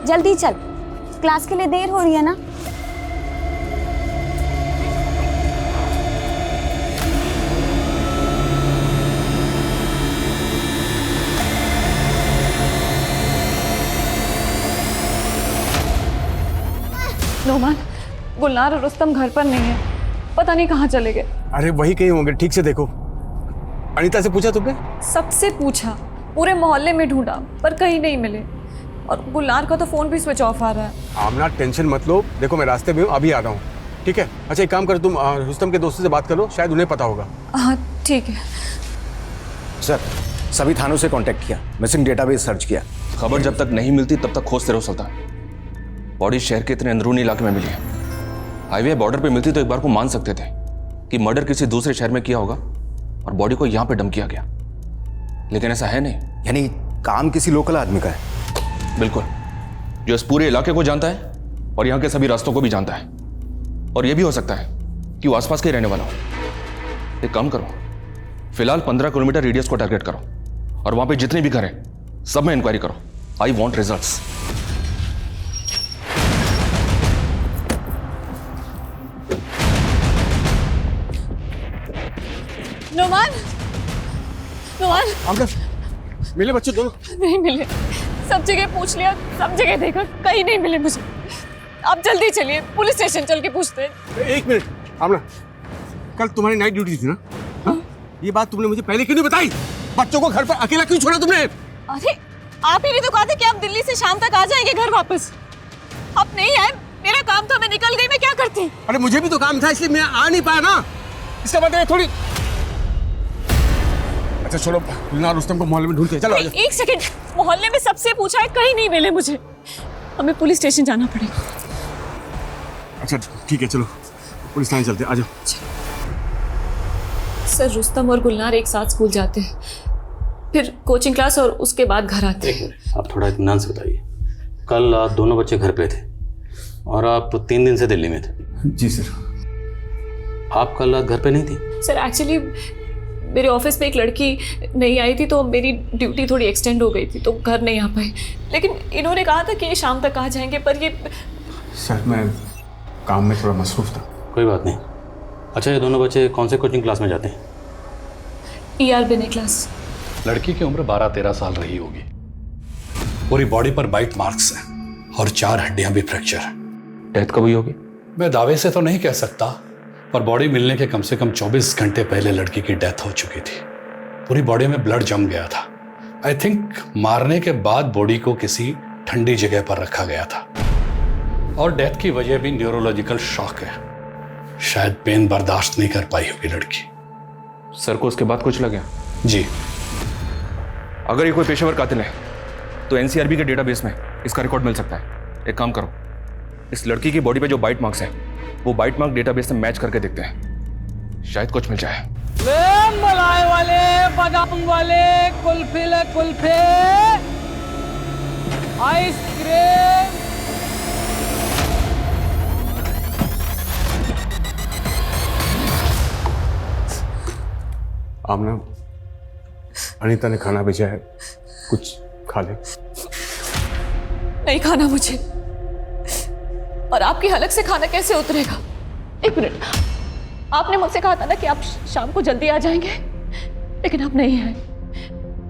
जल्दी चल, क्लास के लिए देर हो रही है ना। नोमान, गुलनार और रुस्तम घर पर नहीं है, पता नहीं कहाँ चले गए। अरे वही कहीं होंगे, ठीक से देखो। अनीता से पूछा तुमने? सबसे पूछा, पूरे मोहल्ले में ढूंढा पर कहीं नहीं मिले, और गुलनार का तो फोन भी स्विच ऑफ आ रहा है। आमना टेंशन मत लो, देखो मैं रास्ते में हूँ, अभी आ रहा हूँ, ठीक है? अच्छा एक काम करो, तुम रुस्तम के दोस्तों से बात करो, शायद उन्हें पता होगा। हाँ ठीक है। सर सभी थानों से कांटेक्ट किया, मिसिंग डेटाबेस सर्च किया। खबर जब तक नहीं मिलती तब तक खोजते रहो सुल्तान। बॉडी शहर के इतने अंदरूनी इलाके में मिली है। हाईवे बॉर्डर पे मिलती तो एक बार को मान सकते थे कि मर्डर किसी दूसरे शहर में किया होगा और बॉडी को यहाँ पे डंप किया गया, लेकिन ऐसा है नहीं। यानी काम किसी लोकल आदमी का है? बिल्कुल, जो इस पूरे इलाके को जानता है और यहाँ के सभी रास्तों को भी जानता है, और यह भी हो सकता है कि वो आसपास के रहने वाला हो। एक काम करो, फिलहाल 15 किलोमीटर रेडियस को टारगेट करो और वहां पे जितने भी घर हैं सब में इंक्वायरी करो। I want results. Noman, Noman, मिले बच्चे दोनों? नहीं मिले, सब जगह पूछ लिया, सब जगह देखा, कहीं नहीं मिले मुझे। आप जल्दी चलिए, पुलिस स्टेशन चल के पूछते हैं। एक मिनट आमना, कल तुम्हारी नाइट ड्यूटी थी ना? हाँ? ये बात तुमने मुझे पहले क्यों नहीं बताई? बच्चों को घर पर अकेला क्यों छोड़ा तुमने? अरे आप ही ने तो कहा था कि आप दिल्ली से शाम तक आ जाएंगे घर वापस। आप नहीं आए, मेरा काम था, मैं निकल गई, मैं क्या करती? अरे मुझे भी तो काम था, इसलिए मैं आ नहीं पाया ना। इसका मतलब थोड़ी। अच्छा छोड़ो, गुलनार रुस्तम को मोहल्ले में ढूंढते हैं, चलो। एक सेकंड, मोहल्ले में सबसे पूछा है, कहीं नहीं मिले मुझे। हमें पुलिस स्टेशन जाना पड़ेगा। अच्छा ठीक है, चलो पुलिस थाने चलते हैं, आ जाओ। सर रुस्तम और गुलनार एक साथ स्कूल जाते हैं, फिर कोचिंग क्लास और उसके बाद घर आते हैं। आप थोड़ा इत्मीनान से बताइए, कल आप दोनों बच्चे घर पे थे और आप 3 दिन से दिल्ली में थे। जी सर। आप कल रात घर पे नहीं थी? सर एक्चुअली मेरे ऑफिस में एक लड़की नहीं आई थी, तो मेरी ड्यूटी थोड़ी एक्सटेंड हो गई थी, तो घर नहीं आ पाई। लेकिन इन्होंने कहा था कि ये शाम तक आ जाएंगे, पर ये। सर मैं काम में थोड़ा मसरूफ था। कोई बात नहीं। अच्छा ये दोनों बच्चे कौन से कोचिंग क्लास में जाते हैं? ER class. लड़की की उम्र 12-13 साल रही होगी। पूरी बॉडी पर बाइट मार्क्स हैं और 4 हड्डियां भी फ्रैक्चर हैं। डेथ कब हुई होगी? मैं दावे से तो नहीं कह सकता, पर बॉडी मिलने के कम से कम 24 घंटे पहले लड़की की डेथ हो चुकी थी। पूरी बॉडी में ब्लड जम गया था। आई थिंक मारने के बाद बॉडी को किसी ठंडी जगह पर रखा गया था, और डेथ की वजह भी न्यूरोलॉजिकल शॉक है। शायद पेन बर्दाश्त नहीं कर पाई होगी लड़की। सर को उसके बाद कुछ लगा? जी। अगर ये कोई पेशेवर कातिल है तो NCRB के डेटाबेस में इसका रिकॉर्ड मिल सकता है। एक काम करो, इस लड़की की बॉडी पे जो बाइट मार्क्स हैं वो बाइट मार्क डेटाबेस से मैच करके देखते हैं, शायद कुछ मिल जाए। ले मलाई वाले, बादाम वाले, कुल्फी ले कुल्फी, आइसक्रीम। आमना, अनीता ने खाना भेजा है, कुछ खा ले। नहीं खाना मुझे, और आपकी हलक से खाना कैसे उतरेगा? एक मिनट, आपने मुझसे कहा था ना कि आप शाम को जल्दी आ जाएंगे, लेकिन आप नहीं आए।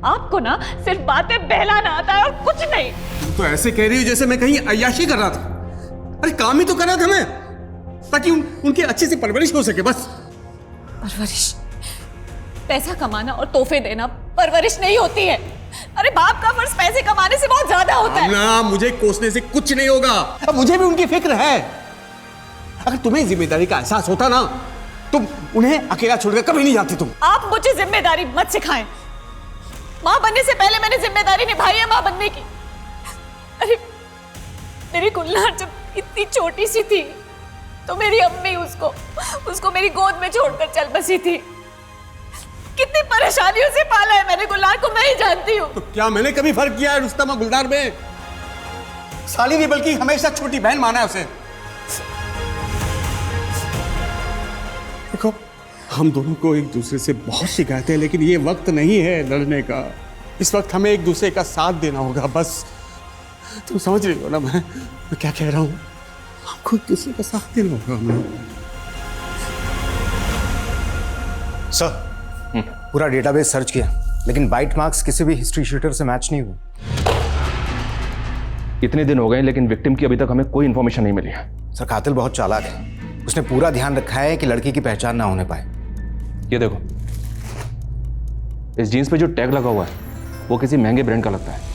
आपको ना सिर्फ बातें बहलाना आता है और कुछ नहीं। तुम तो ऐसे कह रही हो जैसे मैं कहीं अय्याशी कर रहा था। अरे काम ही तो कर रहा था मैं, ताकि उनकी अच्छी सी परवरिश हो सके, बस। परवरिश? पैसा कमाना और तोहफे देना परवरिश नहीं होती है। अरे बाप का फर्ज पैसे कमाने से बहुत ज्यादा होता है। ना, मुझे कोसने से कुछ नहीं होगा। अब मुझे भी उनकी फिक्र है। अगर तुम्हें जिम्मेदारी का एहसास होता ना, तुम उन्हें अकेला छोड़कर कभी नहीं जाती। तुम आप मुझे जिम्मेदारी मत सिखाएं। माँ बनने से पहले मैंने जिम्मेदारी निभाई है माँ बनने की। अरे मेरी गुलनार जब इतनी छोटी सी थी तो मेरी अम्मी उसको मेरी गोद में छोड़कर चल बसी थी। कितनी परेशानियों से पाला है मैंने गुलनार को, मैं ही जानती हूँ। तो क्या मैंने कभी फर्क किया है रुस्तम और गुलनार में? साली नहीं बल्कि हमेशा छोटी बहन माना है उसे। देखो, हम दोनों को एक दूसरे से बहुत शिकायत है, लेकिन ये वक्त नहीं है लड़ने का। इस वक्त हमें एक दूसरे का साथ देना होगा बस। तुम समझ रही हो ना मैं क्या कह रहा हूँ? हमको एक दूसरे का साथ देना होगा हमें। सर, पूरा डेटाबेस सर्च किया लेकिन बाइट मार्क्स किसी भी हिस्ट्री शीटर से मैच नहीं हुए। इतने दिन हो गए लेकिन विक्टिम की अभी तक हमें कोई इंफॉर्मेशन नहीं मिली है। सर, कातिल बहुत चालाक है। उसने पूरा ध्यान रखा है कि लड़की की पहचान ना होने पाए। ये देखो, इस जीन्स पे जो टैग लगा हुआ है वो किसी महंगे ब्रांड का लगता है।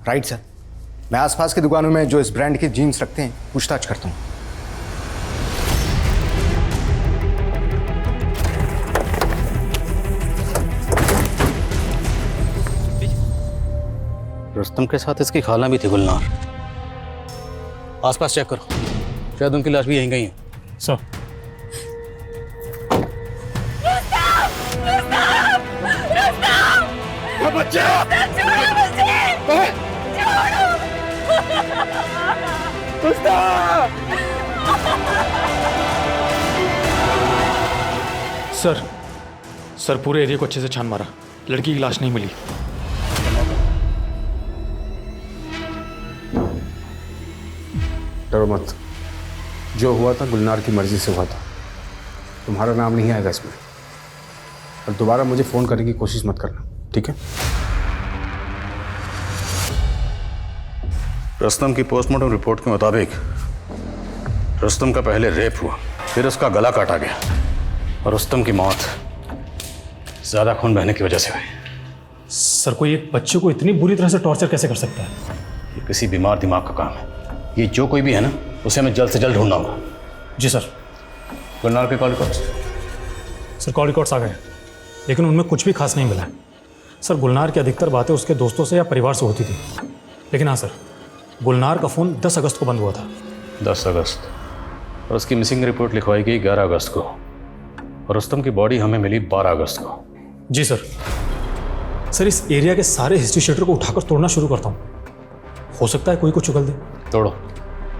राइट सर, मैं आसपास की दुकानों में जो इस ब्रांड की जीन्स रखते हैं पूछताछ करता हूँ। रुस्तम के साथ इसकी खाला भी थी गुलनार। आसपास चेक करो, शायद उनकी लाश भी यहीं कहीं है। सर, सर पूरे एरिया को अच्छे से छान मारा, लड़की की लाश नहीं मिली। डरो मत, जो हुआ था गुलनार की मर्जी से हुआ था। तुम्हारा नाम नहीं आएगा इसमें, और दोबारा मुझे फोन करने की कोशिश मत करना, ठीक है? रुस्तम की पोस्टमार्टम रिपोर्ट के मुताबिक रुस्तम का पहले रेप हुआ, फिर उसका गला काटा गया और रुस्तम की मौत ज्यादा खून बहने की वजह से हुई। सर, कोई एक बच्चे को इतनी बुरी तरह से टॉर्चर कैसे कर सकता है? ये किसी बीमार दिमाग का काम है। ये जो कोई भी है ना, उसे हमें जल्द से जल्द ढूंढना होगा। जी सर। गुलनार के call records? Sir, call records आ गए लेकिन उनमें कुछ भी खास नहीं मिला है। सर, गुलनार की अधिकतर बातें उसके दोस्तों से या परिवार से होती थी। लेकिन हाँ सर, गुलनार का फ़ोन 10 अगस्त को बंद हुआ था। 10 अगस्त, और उसकी मिसिंग रिपोर्ट लिखवाई गई 11 अगस्त को, और रुस्तम की बॉडी हमें मिली 12 अगस्त को। जी सर। सर, इस एरिया के सारे हिस्ट्री शीटर को उठाकर तोड़ना शुरू करता हूँ, हो सकता है कोई को चुगल दे। तोड़ो,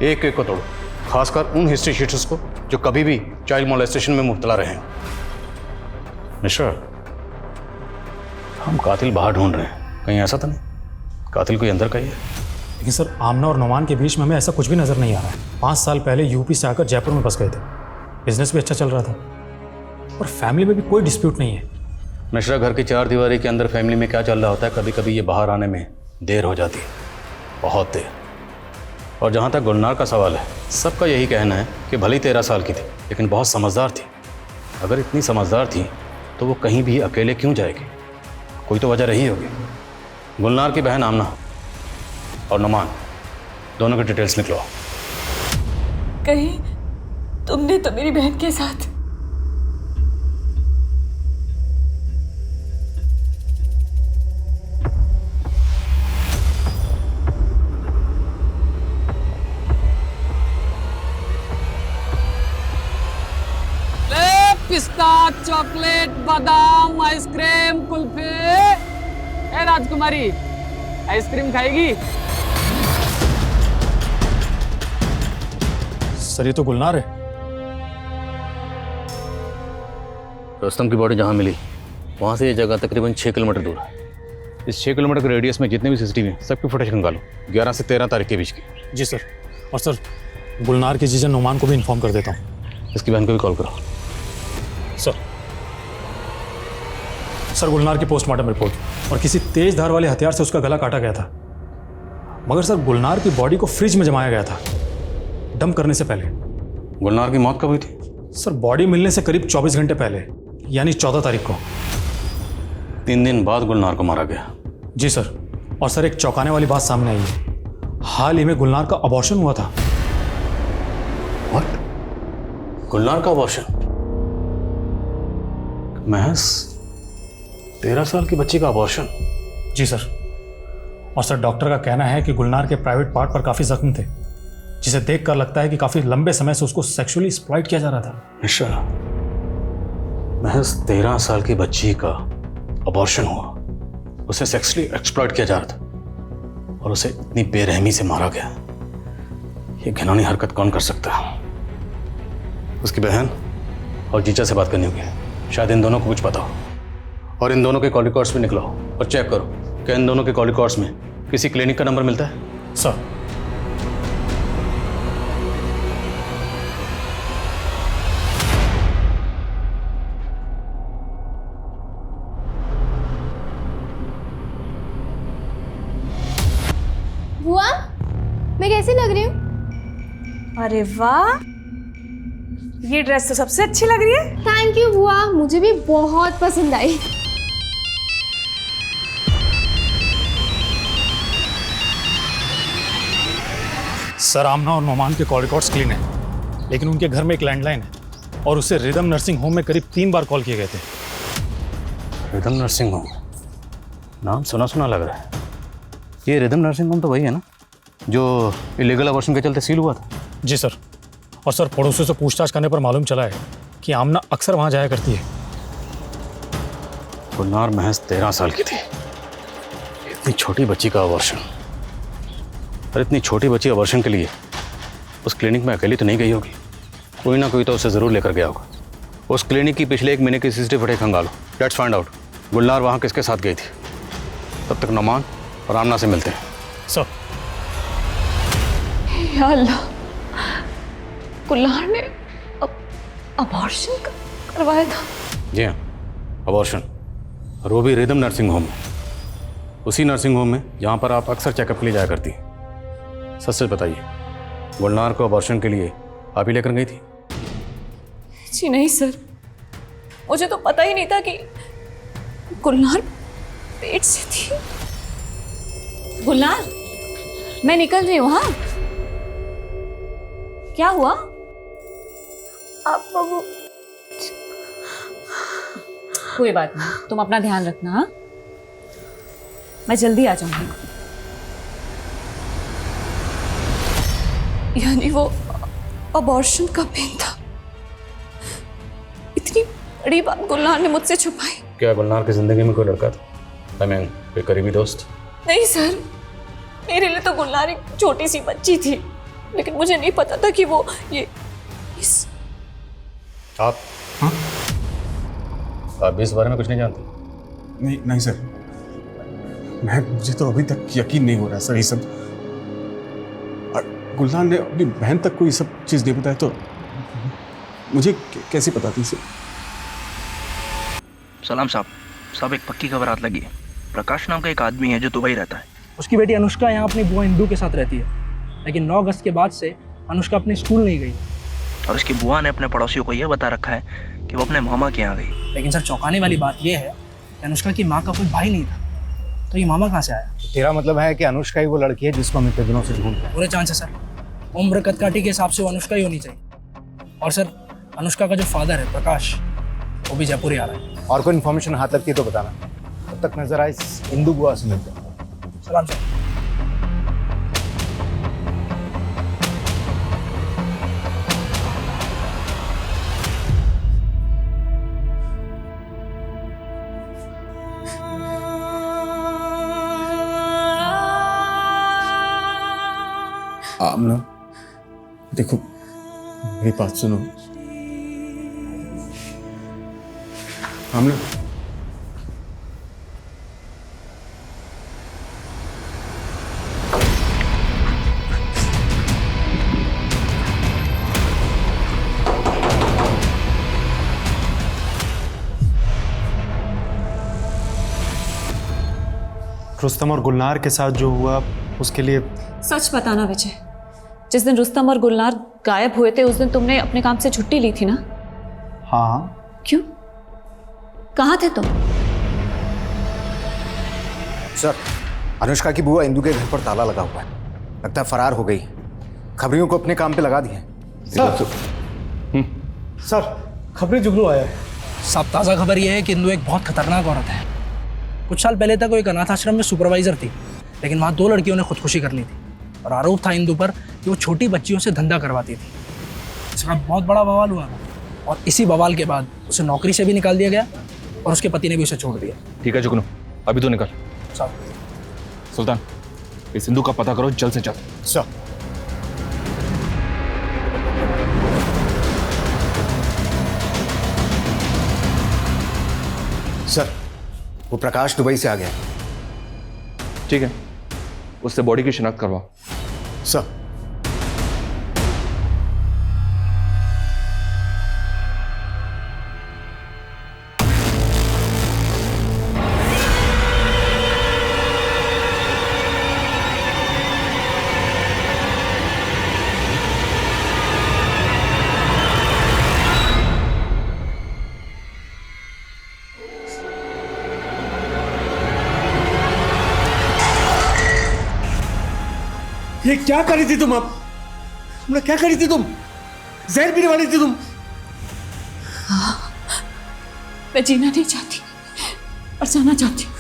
एक एक को तोड़ो, खासकर उन हिस्ट्री शीटर्स को जो कभी भी चाइल्ड मोलेस्टेशन में मुब्तला रहे हैं। मिश्रा, हम कातिल बाहर ढूंढ रहे हैं, कहीं ऐसा तो नहीं कातिल कोई अंदर का ही है? लेकिन सर, आमना और नोमान के बीच में हमें ऐसा कुछ भी नज़र नहीं आ रहा है। 5 साल पहले यूपी से आकर जयपुर में बस गए थे, बिजनेस भी अच्छा चल रहा था और फैमिली में भी कोई डिस्प्यूट नहीं है। मिश्रा, घर की 4 दीवारी के अंदर फैमिली में क्या चल रहा होता है, कभी कभी ये बाहर आने में देर हो जाती है, बहुत देर। और जहाँ तक गुलनार का सवाल है, सबका यही कहना है कि भले ही 13 साल की थी लेकिन बहुत समझदार थी। अगर इतनी समझदार थी तो वो कहीं भी अकेले क्यों जाएगी? कोई तो वजह रही होगी। गुलनार की बहन आमना और नुमान, दोनों की डिटेल्स निकलो। कहीं तुमने तो मेरी बहन के साथ पिस्ता, चॉकलेट, बादाम, आइसक्रीम, कुल्फी। ए राजकुमारी, आइसक्रीम खाएगी? सर, ये तो गुलनार है। रुस्तम की बॉडी जहाँ मिली वहाँ से ये जगह तकरीबन 6 किलोमीटर दूर है। इस 6 किलोमीटर के रेडियस में जितने भी सीसीटीवी हैं सबकी फुटेज निकालो, 11 से 13 तारीख के बीच की। जी सर। और सर, गुलनार के जीजा नुमान को भी इन्फॉर्म कर देता हूँ। इसकी बहन को भी कॉल करो। सर, गुलनार की पोस्टमार्टम रिपोर्ट और किसी तेज धार वाले हथियार से उसका गला काटा गया था, मगर सर गुलनार की बॉडी को फ्रिज में जमाया गया था डंप करने से पहले। गुलनार की मौत कब हुई थी? सर, बॉडी मिलने से करीब 24 घंटे पहले, यानी 14 तारीख को। 3 दिन बाद गुलनार को मारा गया। जी सर। और सर, एक चौंकाने वाली बात सामने आई है, हाल ही में गुलनार का अबॉर्शन हुआ था। What? गुलनार का अबॉर्शन? महज 13 साल की बच्ची का अबॉर्शन? जी सर। और सर डॉक्टर का कहना है कि गुलनार के प्राइवेट पार्ट पर काफ़ी जख्म थे, जिसे देखकर लगता है कि काफ़ी लंबे समय से उसको सेक्सुअली एक्सप्लॉइट किया जा रहा था। मिश्रा, महज 13 साल की बच्ची का अबॉर्शन हुआ, उसे सेक्सुअली एक्सप्लॉइट किया जा रहा था और उसे इतनी बेरहमी से मारा गया। ये घिनौनी हरकत कौन कर सकता है? उसकी बहन और जीजा से बात करनी होगी, शायद इन दोनों को कुछ पता हो। और इन दोनों के कॉल रिकॉर्ड्स में निकलाओ और चेक करो कि इन दोनों के कॉल रिकॉर्ड्स में किसी क्लिनिक का नंबर मिलता है। सर बुआ, मैं कैसी लग रही हूँ? अरे वाह, ये ड्रेस तो सबसे अच्छी लग रही है। थैंक यू बुआ, मुझे भी बहुत पसंद आई। सर आमना और नोमान के कॉल रिकॉर्ड्स क्लीन है, लेकिन उनके घर में एक लैंडलाइन है और उसे रिदम नर्सिंग होम में करीब 3 बार कॉल किए गए थे। रिदम नर्सिंग होम, नाम सुना सुना लग रहा है। ये रिदम नर्सिंग होम तो वही है ना जो इलीगल अबॉर्शन के चलते सील हुआ था? जी सर, और सर पड़ोसियों से पूछताछ करने पर मालूम चला है कि आमना अक्सर वहाँ जाया करती है। गुलनार महज 13 साल की थी, इतनी छोटी बच्ची का अबॉर्शन। और इतनी छोटी बच्ची अबॉर्शन के लिए उस क्लिनिक में अकेली तो नहीं गई होगी, कोई ना कोई तो उसे ज़रूर लेकर गया होगा। उस क्लिनिक की पिछले 1 महीने की CCTV फुटेज खंगालो, लेट्स फाइंड आउट गुलनार वहाँ किसके साथ गई थी। तब तक नोमान और आमना से मिलते हैं। सर या अल्लाह, गुलनार ने अबॉर्शन करवाया था? जी हाँ, अबॉर्शन, और वो भी रिदम नर्सिंग होम में, उसी नर्सिंग होम में जहाँ पर आप अक्सर चेकअप के लिए जाया करती हैं। सच सच बताइए, गुलनार को अबॉर्शन के लिए आप ही लेकर गई थी? जी नहीं सर, मुझे तो पता ही नहीं था कि गुलनार पेट से थी। गुलनार, मैं निकल रही हूँ। हाँ, क्या हुआ? आप बाबू, कोई बात नहीं, तुम अपना ध्यान रखना। हाँ, मैं जल्दी आ जाऊंगी। यानी वो अबॉर्शन का पेन था। इतनी बड़ी बात गुलनार ने मुझसे छुपाई। क्या गुलनार की जिंदगी में कोई लड़का था? आई मीन कोई करीबी दोस्त? नहीं सर, मेरे लिए तो गुलनार एक छोटी सी बच्ची थी, लेकिन मुझे नहीं पता था कि वो ये इस आप? हाँ? आप भी इस बारे में कुछ नहीं जानते? नहीं नहीं सर, मुझे तो अभी तक यकीन नहीं हो रहा सर ये सब। गुलनार ने अपनी बहन तक को ये सब चीज़ नहीं बताया तो मुझे कैसे पता थी सर? सलाम साहब, एक पक्की खबर हाथ लगी है। प्रकाश नाम का एक आदमी है जो दुबई रहता है। उसकी बेटी अनुष्का यहाँ अपनी बुआ इंदू के साथ रहती है, लेकिन 9 अगस्त के बाद से अनुष्का अपने स्कूल नहीं गई। और उसकी बुआ ने अपने पड़ोसियों को यह बता रखा है कि वो अपने मामा के यहाँ गई। लेकिन सर चौंकाने वाली बात यह है कि अनुष्का की माँ का कोई भाई नहीं था, तो ये मामा कहाँ से आया? तेरा मतलब है कि अनुष्का ही वो लड़की है जिसको हम इतने दिनों से ढूंढ रहे हैं? पूरे चांस है सर, उम्र कदकाठी के हिसाब से वो अनुष्का ही होनी चाहिए। और सर अनुष्का का जो फादर है प्रकाश, वो भी जयपुर ही आ रहा है। और कोई इन्फॉर्मेशन हाथ लगती है तो बताना, तब तक नजर आए इंदू बुआ से मिलते हैं। सलाम सर। आमना देखो, मेरी बात सुनो। आमना, रुस्तम और गुलनार के साथ जो हुआ उसके लिए सच बताना विजय, जिस दिन रुस्तम और गुलनार गायब हुए थे उस दिन तुमने अपने काम से छुट्टी ली थी ना? हाँ। क्यों? कहाँ थे तुम? सर, अनुष्का की बुआ इंदू के घर पर ताला लगा हुआ है, लगता है फरार हो गई। खबरियों को अपने काम पे लगा दिए। सर खबरें जुगनू आया है। सब ताज़ा खबर यह है कि इंदू एक बहुत खतरनाक औरत है। कुछ साल पहले तक वो एक अनाथ आश्रम में सुपरवाइजर थी, लेकिन वहाँ 2 लड़कियों ने खुदकुशी कर ली थी और आरोप था इंदु पर कि वो छोटी बच्चियों से धंधा करवाती थी। इसका बहुत बड़ा बवाल हुआ और इसी बवाल के बाद उसे नौकरी से भी निकाल दिया गया और उसके पति ने भी उसे छोड़ दिया। ठीक है जुगनू, अभी तो निकल। साहब। सुल्तान, इस सिंधु का पता करो जल्द से जल्द। सर, वो प्रकाश दुबई से आ गया। ठीक है, उससे बॉडी की शिनाख्त करवाओ। सर। ये क्या कर रही थी तुम? अब क्या कर रही थी तुम? जहर पीने वाली थी तुम? मैं जीना नहीं चाहती और जाना चाहती हूँ।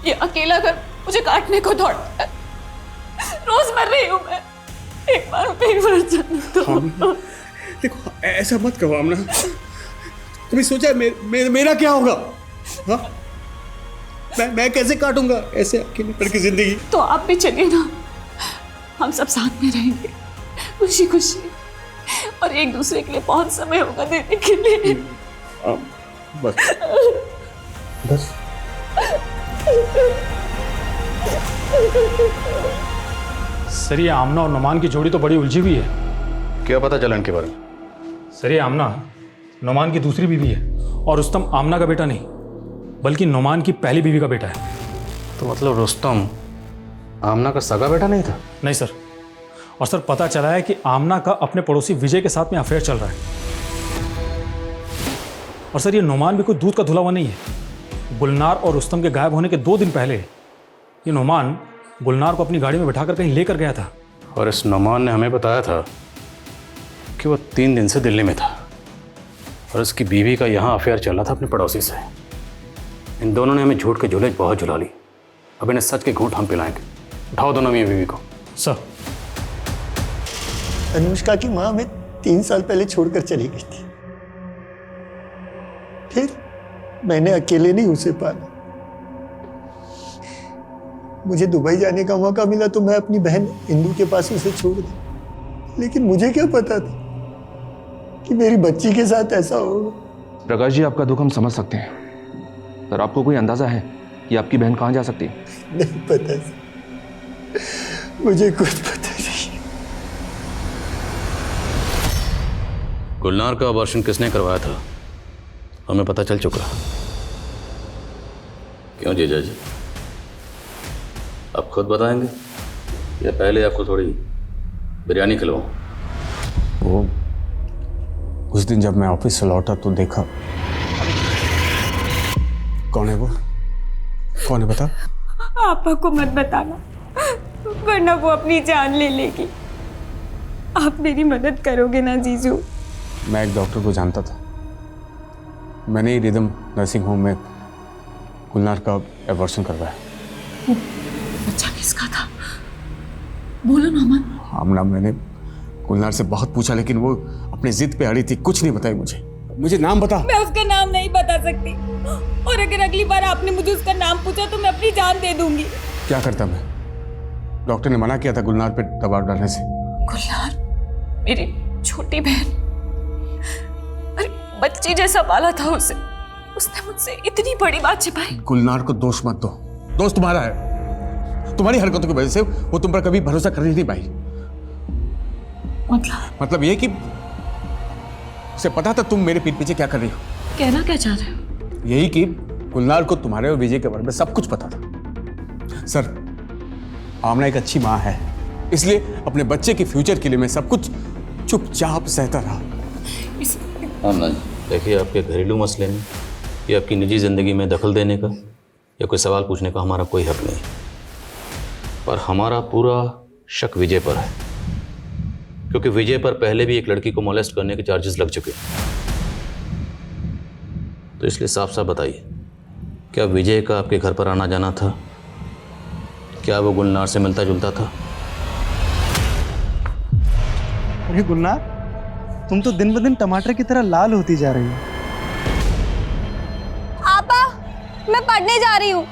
ये अकेला घर मुझे काटने को दौड़ता है। रोज मर रही हूँ मैं। एक बार जाना तो। देखो ऐसा मत कहो आमना। तुम्हें सोचा मेरा क्या होगा? हाँ? मैं कैसे काटूंगा ऐसे अकेले पड़ की जिंदगी? तो आप भी चलिए ना, हम सब साथ में रहेंगे खुशी खुशी, और एक दूसरे के लिए बहुत समय होगा देने के लिए। बस बस। सर ये आमना और नुमान की जोड़ी तो बड़ी उलझी हुई है। क्या पता चला इनके बारे में? सर ये आमना नुमान की दूसरी बीवी है और रुस्तम आमना का बेटा नहीं बल्कि नुमान की पहली बीवी का बेटा है। तो मतलब रुस्तम आमना का सगा बेटा नहीं था? नहीं सर, और सर पता चला है कि आमना का अपने पड़ोसी विजय के साथ में अफेयर चल रहा है। और सर ये नुमान भी कोई दूध का धुला हुआ नहीं है। गुलनार और रुस्तम के गायब होने के 2 दिन पहले ये नुमान गुलनार को अपनी गाड़ी में बिठाकर कहीं लेकर गया था। और इस नुमान ने हमें बताया था कि वो 3 दिन से दिल्ली में था और उसकी बीवी का यहाँ अफेयर चल रहा था अपने पड़ोसी से। इन दोनों ने हमें झूठ के झूले बहुत झुला ली। अब इन्हें सच के घूंट हम पिलाएंगे। उठाओ दोनों मियां बीवी को। सर। अनुष्का की माँ हमें 3 साल पहले छोड़कर चली गई थी। फिर मैंने अकेले नहीं उसे पाला। मुझे दुबई जाने का मौका मिला तो मैं अपनी बहन इंदु के पास उसे छोड़ दी, लेकिन मुझे क्या पता था कि मेरी बच्ची के साथ ऐसा होगा। प्रकाश जी, आपका दुख हम समझ सकते हैं, पर आपको कोई अंदाजा है कि आपकी बहन कहाँ जा सकती है? नहीं पता, मुझे कुछ पता नहीं। गुलनार का ऑपरेशन किसने करवाया था हमें पता चल चुका। क्यों जीजा जी, आप खुद बताएंगे या पहले आपको थोड़ी बिरयानी खिलवाऊं? वो उस दिन जब मैं ऑफिस से लौटा तो देखा। कौन है वो? कौन है बता? आपा को मत बताना वरना वो अपनी जान ले लेगी। आप मेरी मदद करोगे ना जीजू? मैं एक डॉक्टर को जानता था। मैंने ही रिदम नर्सिंग होम में गुलनार का एबॉर्शन करवाया। बच्चा किसका था? बोलो ना अमन। आमना, मैंने गुलनार से बहुत पूछा लेकिन वो अपनी जिद पे अड़ी थी, कुछ नहीं बताई मुझे नाम बता। मैं उसका नाम नहीं बता सकती, और अगर अगली बार आपने मुझे उसका नाम पूछा तो मैं अपनी जान दे दूंगी। क्या करता मैं? डॉक्टर ने मना किया था गुलनार पे दबाव डालने से। गुलनार मेरी छोटी बहन, अरे बच्ची जैसा पाला था उसे, उसने मुझसे इतनी बड़ी बात छिपाई। गुलनार को दोष मत दो, दोष तुम्हारा है। तुम्हारी हरकतों की वजह से वो तुम पर कभी भरोसा कर ही नहीं पाई। मतलब ये कि उसे पता था तुम मेरे पीठ पीछे क्या कर रही हो। कहना क्या चाह रहे हो? यही कि गुलनार को तुम्हारे और विजय के बारे में सब कुछ पता था। सर, आमना एक अच्छी माँ है, इसलिए अपने बच्चे के फ्यूचर के लिए मैं सब कुछ चुपचाप सहता रहा। आमना जी, देखिए, आपके घरेलू मसले में या आपकी निजी जिंदगी में दखल देने का या कोई सवाल पूछने का हमारा कोई हक नहीं, पर हमारा पूरा शक विजय पर है, क्योंकि विजय पर पहले भी एक लड़की को मोलेस्ट करने के चार्जेस लग चुके। तो इसलिए साफ साफ बताइए, क्या विजय का आपके घर पर आना जाना था क्या वो गुलनार से मिलता जुलता था? अरे गुलनार, तुम तो दिन ब दिन टमाटर की तरह लाल होती जा रही हो। आपा, मैं पढ़ने जा रही हूँ।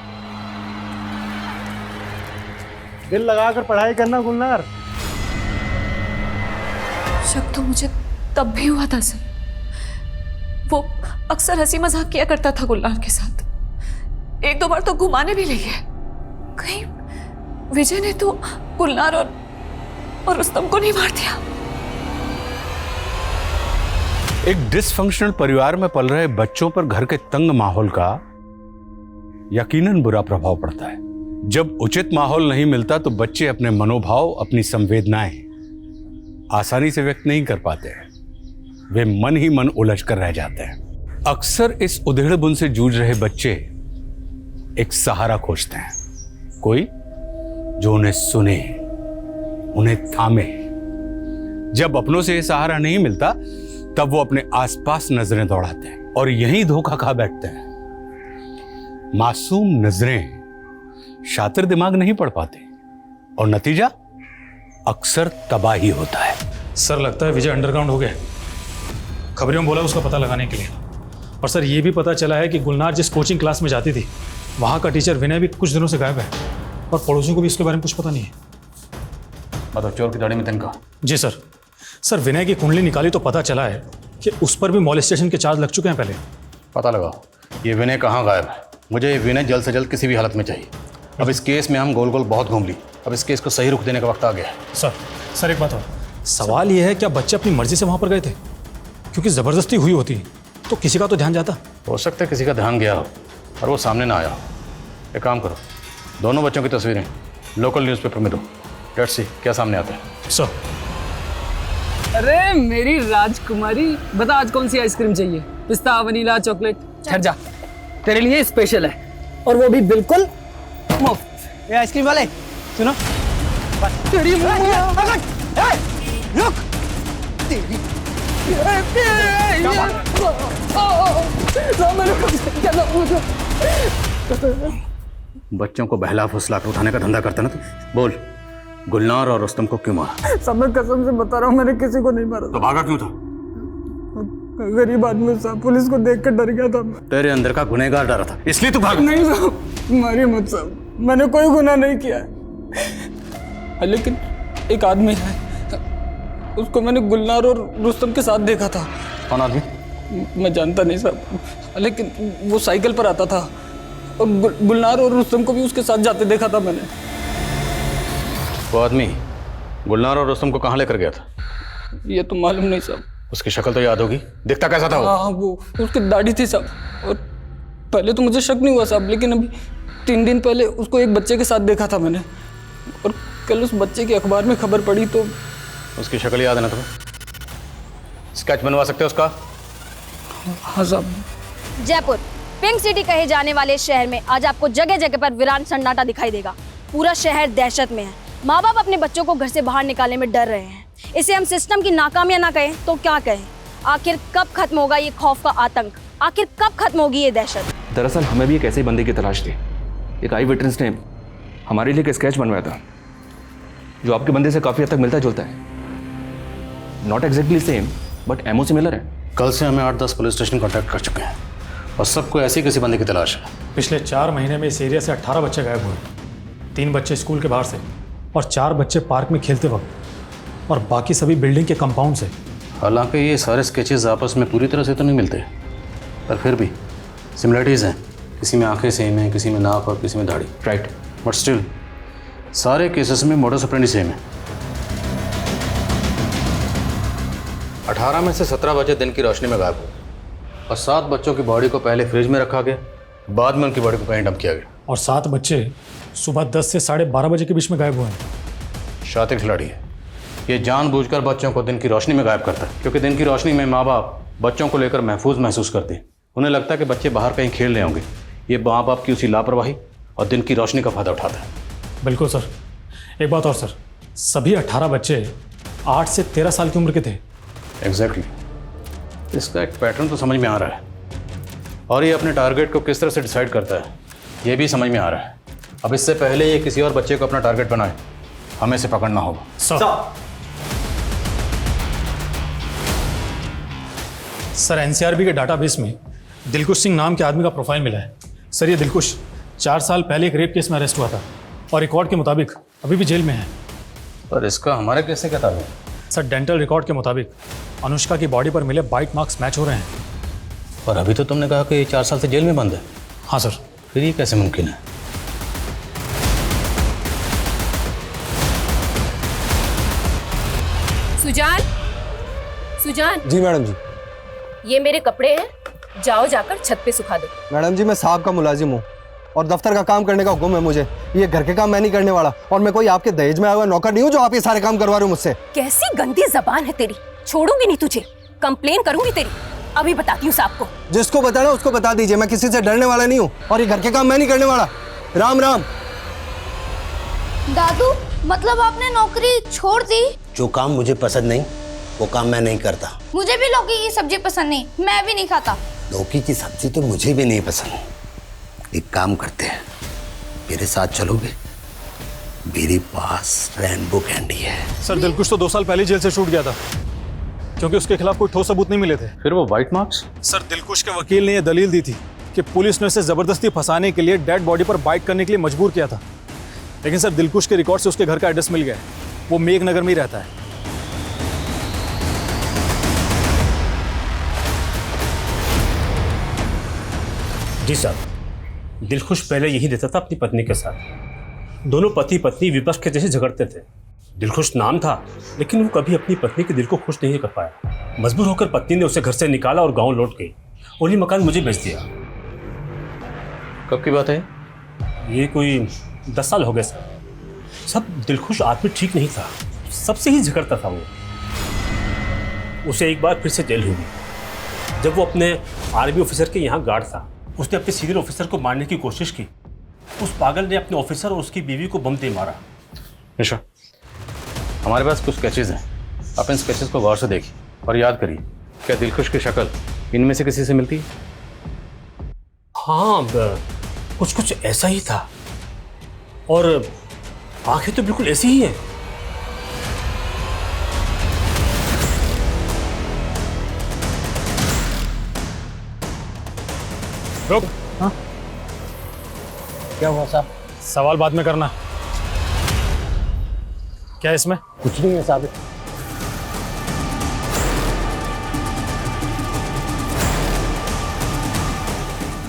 दिल लगाकर पढ़ाई करना गुलनार। शक तो मुझे तब भी हुआ था सर। वो अक्सर हंसी मजाक किया करता था गुलनार के साथ। एक दो बार तो घुमाने भी ले गया। कहीं विजय ने तो गुलनार और रुस्तम को नहीं मार दिया? एक डिसफंक्शनल परिवार में पल रहे बच्चों पर घर के तंग माहौल का यकीनन बुरा प्रभाव पड़ता है। जब उचित माहौल नहीं मिलता तो बच्चे अपने मनोभाव, अपनी संवेदनाएं आसानी से व्यक्त नहीं कर पाते हैं। वे मन ही मन उलझ कर रह जाते हैं। अक्सर इस उधेड़-बुन से जूझ रहे बच्चे एक सहारा खोजते हैं, कोई जो उन्हें सुने, उन्हें थामे। जब अपनों से यह सहारा नहीं मिलता तब वो अपने आसपास नजरें दौड़ाते हैं और यहीं धोखा खा बैठते हैं। मासूम नजरें शातिर दिमाग नहीं पढ़ पाते और नतीजा अक्सर तबाही होता है। सर लगता है विजय अंडरग्राउंड हो गया। खबरों में बोला उसका पता लगाने के लिए। और सर ये भी पता चला है कि गुलनार जिस कोचिंग क्लास में जाती थी वहाँ का टीचर विनय भी कुछ दिनों से गायब है और पड़ोसियों को भी इसके बारे में कुछ पता नहीं है। मतलब चोर की दाढ़ी में तिनका? जी सर। सर विनय की कुंडली निकाली तो पता चला है कि उस पर भी मॉलेस्टेशन के चार्ज लग चुके हैं पहले। पता लगाओ ये विनय कहाँ गायब है। मुझे ये विनय जल्द से जल्द किसी भी हालत में चाहिए। अब इस केस में हम गोल गोल बहुत घूम ली। अब इस केस को सही रुख देने का वक्त आ गया है। सर एक बात और, सवाल ये है क्या बच्चे अपनी मर्जी से वहाँ पर गए थे? क्योंकि ज़बरदस्ती हुई होती तो किसी का तो ध्यान जाता। हो सकता है किसी का ध्यान गया हो और वो सामने ना आया हो। एक काम करो, दोनों बच्चों की तस्वीरें लोकल न्यूज़पेपर में दो। लेट्स सी क्या सामने आता है। सर। अरे मेरी राजकुमारी, बता आज कौन सी आइसक्रीम चाहिए? पिस्ता, वनीला, चॉकलेट? ठहर जा, तेरे लिए स्पेशल है और वो भी बिल्कुल मुफ्त। ये आइसक्रीम वाले सुनो, तेरी बच्चों को बहला फुसला कर उठाने का धंधा करता ना तू। बोल, गुलनार और रुस्तम को क्यों मारा? सब मैं कसम से बता रहा हूँ, मैंने किसी को नहीं मारा। तो भागा क्यों था? गरीब आदमी साहब, पुलिस को देख कर डर गया था। तेरे अंदर का गुनहगार डरा था इसलिए तू भागा। नहीं साहब, मारिए मत साहब, मैंने कोई गुनाह नहीं किया है। लेकिन एक आदमी है, उसको मैंने गुलनार और रुस्तम के साथ देखा था। कौन आदमी? मैं जानता नहीं साहब, लेकिन वो साइकिल पर आता था और गुलनार और रुस्तम को भी उसके साथ जाते देखा था मैंने। वो आदमी गुलनार और रुस्तम को कहाँ लेकर गया था? ये तो मालूम नहीं साहब। उसकी शक्ल तो याद होगी, दिखता कैसा था वो? हाँ, वो उसकी दाढ़ी थी साहब। और पहले तो मुझे शक नहीं हुआ साहब, लेकिन अभी 3 दिन पहले उसको एक बच्चे के साथ देखा था मैंने और कल उस बच्चे की अखबार में खबर पड़ी तो। उसकी शक्ल याद है ना तुम्हें? स्केच बनवा सकते हो उसका? हाँ साहब। जयपुर पिंक सिटी कहे जाने वाले शहर में आज आपको जगह जगह पर वीरान सन्नाटा दिखाई देगा। पूरा शहर दहशत में है। माँ बाप अपने बच्चों को घर से बाहर निकालने में डर रहे हैं। इसे हम सिस्टम की नाकामियां ना कहें तो क्या कहें? आखिर कब खत्म होगा ये खौफ का आतंक? आखिर कब खत्म होगी ये दहशत? दरअसल हमें भी एक ऐसे बंदे की तलाश थी। एक आई विटनेस ने हमारे लिए एक स्केच बनवाया था जो आपके बंदे से काफ़ी हद तक मिलता जुलता है। Not exactly same but more similar है। कल से हमें 8-10 पुलिस स्टेशन कॉन्टैक्ट कर चुके हैं और सबको ऐसी किसी बंदे की तलाश है। पिछले 4 महीने में इस एरिया से 18 बच्चे गायब हुए। 3 बच्चे स्कूल के बाहर से और 4 बच्चे पार्क में खेलते वक्त और बाकी सभी बिल्डिंग के कंपाउंड से। हालांकि ये सारे स्केचेस आपस में पूरी तरह से तो नहीं मिलते, पर फिर भी सिमिलरिटीज़ हैं। किसी में आंखें सेम हैं, किसी में नाक और किसी में दाढ़ी। राइट, बट स्टिल सारे केसेस में मोडस ऑपरेंडी सेम है। 18 में से 17 बच्चे दिन की रोशनी में गायब हुए और 7 बच्चों की बॉडी को पहले फ्रिज में रखा गया, बाद में उनकी बॉडी को कहीं डंप किया गया। और 7 बच्चे सुबह 10 से 12:30 बजे के बीच में गायब हुए हैं। शातिर खिलाड़ी है ये, जानबूझकर बच्चों को दिन की रोशनी में गायब करता है क्योंकि दिन की रोशनी में माँ बाप बच्चों को लेकर महफूज महसूस करते हैं। उन्हें लगता है कि बच्चे बाहर कहीं खेल रहे होंगे। ये माँ बाप की उसी लापरवाही और दिन की रोशनी का फायदा उठाता है। बिल्कुल सर। एक बात और सर, सभी 18 बच्चे 8 से 13 साल की उम्र के थे। एग्जैक्टली इसका एक पैटर्न तो समझ में आ रहा है और ये अपने टारगेट को किस तरह से डिसाइड करता है ये भी समझ में आ रहा है। अब इससे पहले ये किसी और बच्चे को अपना टारगेट बनाए, हमें इसे पकड़ना होगा। सर एनसीआरबी के डाटाबेस में दिलकुश सिंह नाम के आदमी का प्रोफाइल मिला है। सर ये दिलकुश 4 साल पहले एक रेप केस में अरेस्ट हुआ था और रिकॉर्ड के मुताबिक अभी भी जेल में है। पर इसका हमारे केस से क्या ताल्लुक है? सर डेंटल रिकॉर्ड के मुताबिक अनुष्का की बॉडी पर मिले बाइट मार्क्स मैच हो रहे हैं। पर अभी तो तुमने कहा कि 4 साल से जेल में बंद है। हाँ सर। फिर ये कैसे मुमकिन है? सुजान, सुजान। जी मैडम जी। ये मेरे कपड़े हैं, जाओ जाकर छत पे सुखा दो। मैडम जी मैं साहब का मुलाजिम हूँ और दफ्तर का काम करने का हुक्म है मुझे। ये घर के काम मैं नहीं करने वाला और मैं कोई आपके दहेज में आया हुआ नौकर नहीं हूँ जो आप ये सारे काम करवा रहे हो मुझसे। कैसी गंदी जबान है तेरी, छोड़ूंगी नहीं तुझे, कंप्लेन करूंगी तेरी। अभी बताती हूँ साहब को। जिसको बताना उसको बता दीजिए, मैं किसी से डरने वाला नहीं हूँ और ये घर के काम मैं नहीं करने वाला। राम राम। दादू मतलब आपने नौकरी छोड़ दी? जो काम मुझे पसंद नहीं वो काम मैं नहीं करता। मुझे भी लौकी की सब्जी पसंद नहीं, मैं भी नहीं खाता। लौकी की सब्जी तो मुझे भी नहीं पसंद। एक काम करते हैं, मेरे साथ चलोगे? मेरे पास रेनबो कैंडी है। सर दिलकुश तो 2 साल पहले जेल से छूट गया था क्योंकि उसके खिलाफ कोई ठोस सबूत नहीं मिले थे। फिर वो वाइट मार्क्स? सर दिलकुश के वकील ने यह दलील दी थी कि पुलिस ने उसे जबरदस्ती फंसाने के लिए डेड बॉडी पर बाइट करने के लिए मजबूर किया था। लेकिन सर दिलकुश के रिकॉर्ड से उसके घर का एड्रेस मिल गया। वो मेघनगर में ही रहता है। जी साहब, दिलखुश पहले यही रहता था अपनी पत्नी के साथ। दोनों पति पत्नी विपक्ष के जैसे झगड़ते थे। दिलखुश नाम था लेकिन वो कभी अपनी पत्नी के दिल को खुश नहीं कर पाया। मजबूर होकर पत्नी ने उसे घर से निकाला और गांव लौट गई और ये मकान मुझे बेच दिया। कब की बात है? ये कोई 10 साल हो गए सर। सब दिलखुश आदमी ठीक नहीं था, सबसे ही झगड़ता था वो। उसे एक बार फिर से जेल हुई जब वो अपने आर्मी ऑफिसर के यहाँ गार्ड था। उसने अपने सीनियर ऑफिसर को मारने की कोशिश की। उस पागल ने अपने ऑफिसर और उसकी बीवी को बम दे मारा। निशा, हमारे पास कुछ स्केचेस हैं, आप इन स्केचेस को गौर से देखिए और याद करिए, क्या दिलखुश की शक्ल इनमें से किसी से मिलती है? हाँ, कुछ कुछ ऐसा ही था और आंखें तो बिल्कुल ऐसी ही हैं। रुक। हाँ क्या हुआ साहब? सवाल बाद में करना। क्या इसमें? कुछ नहीं है साहब।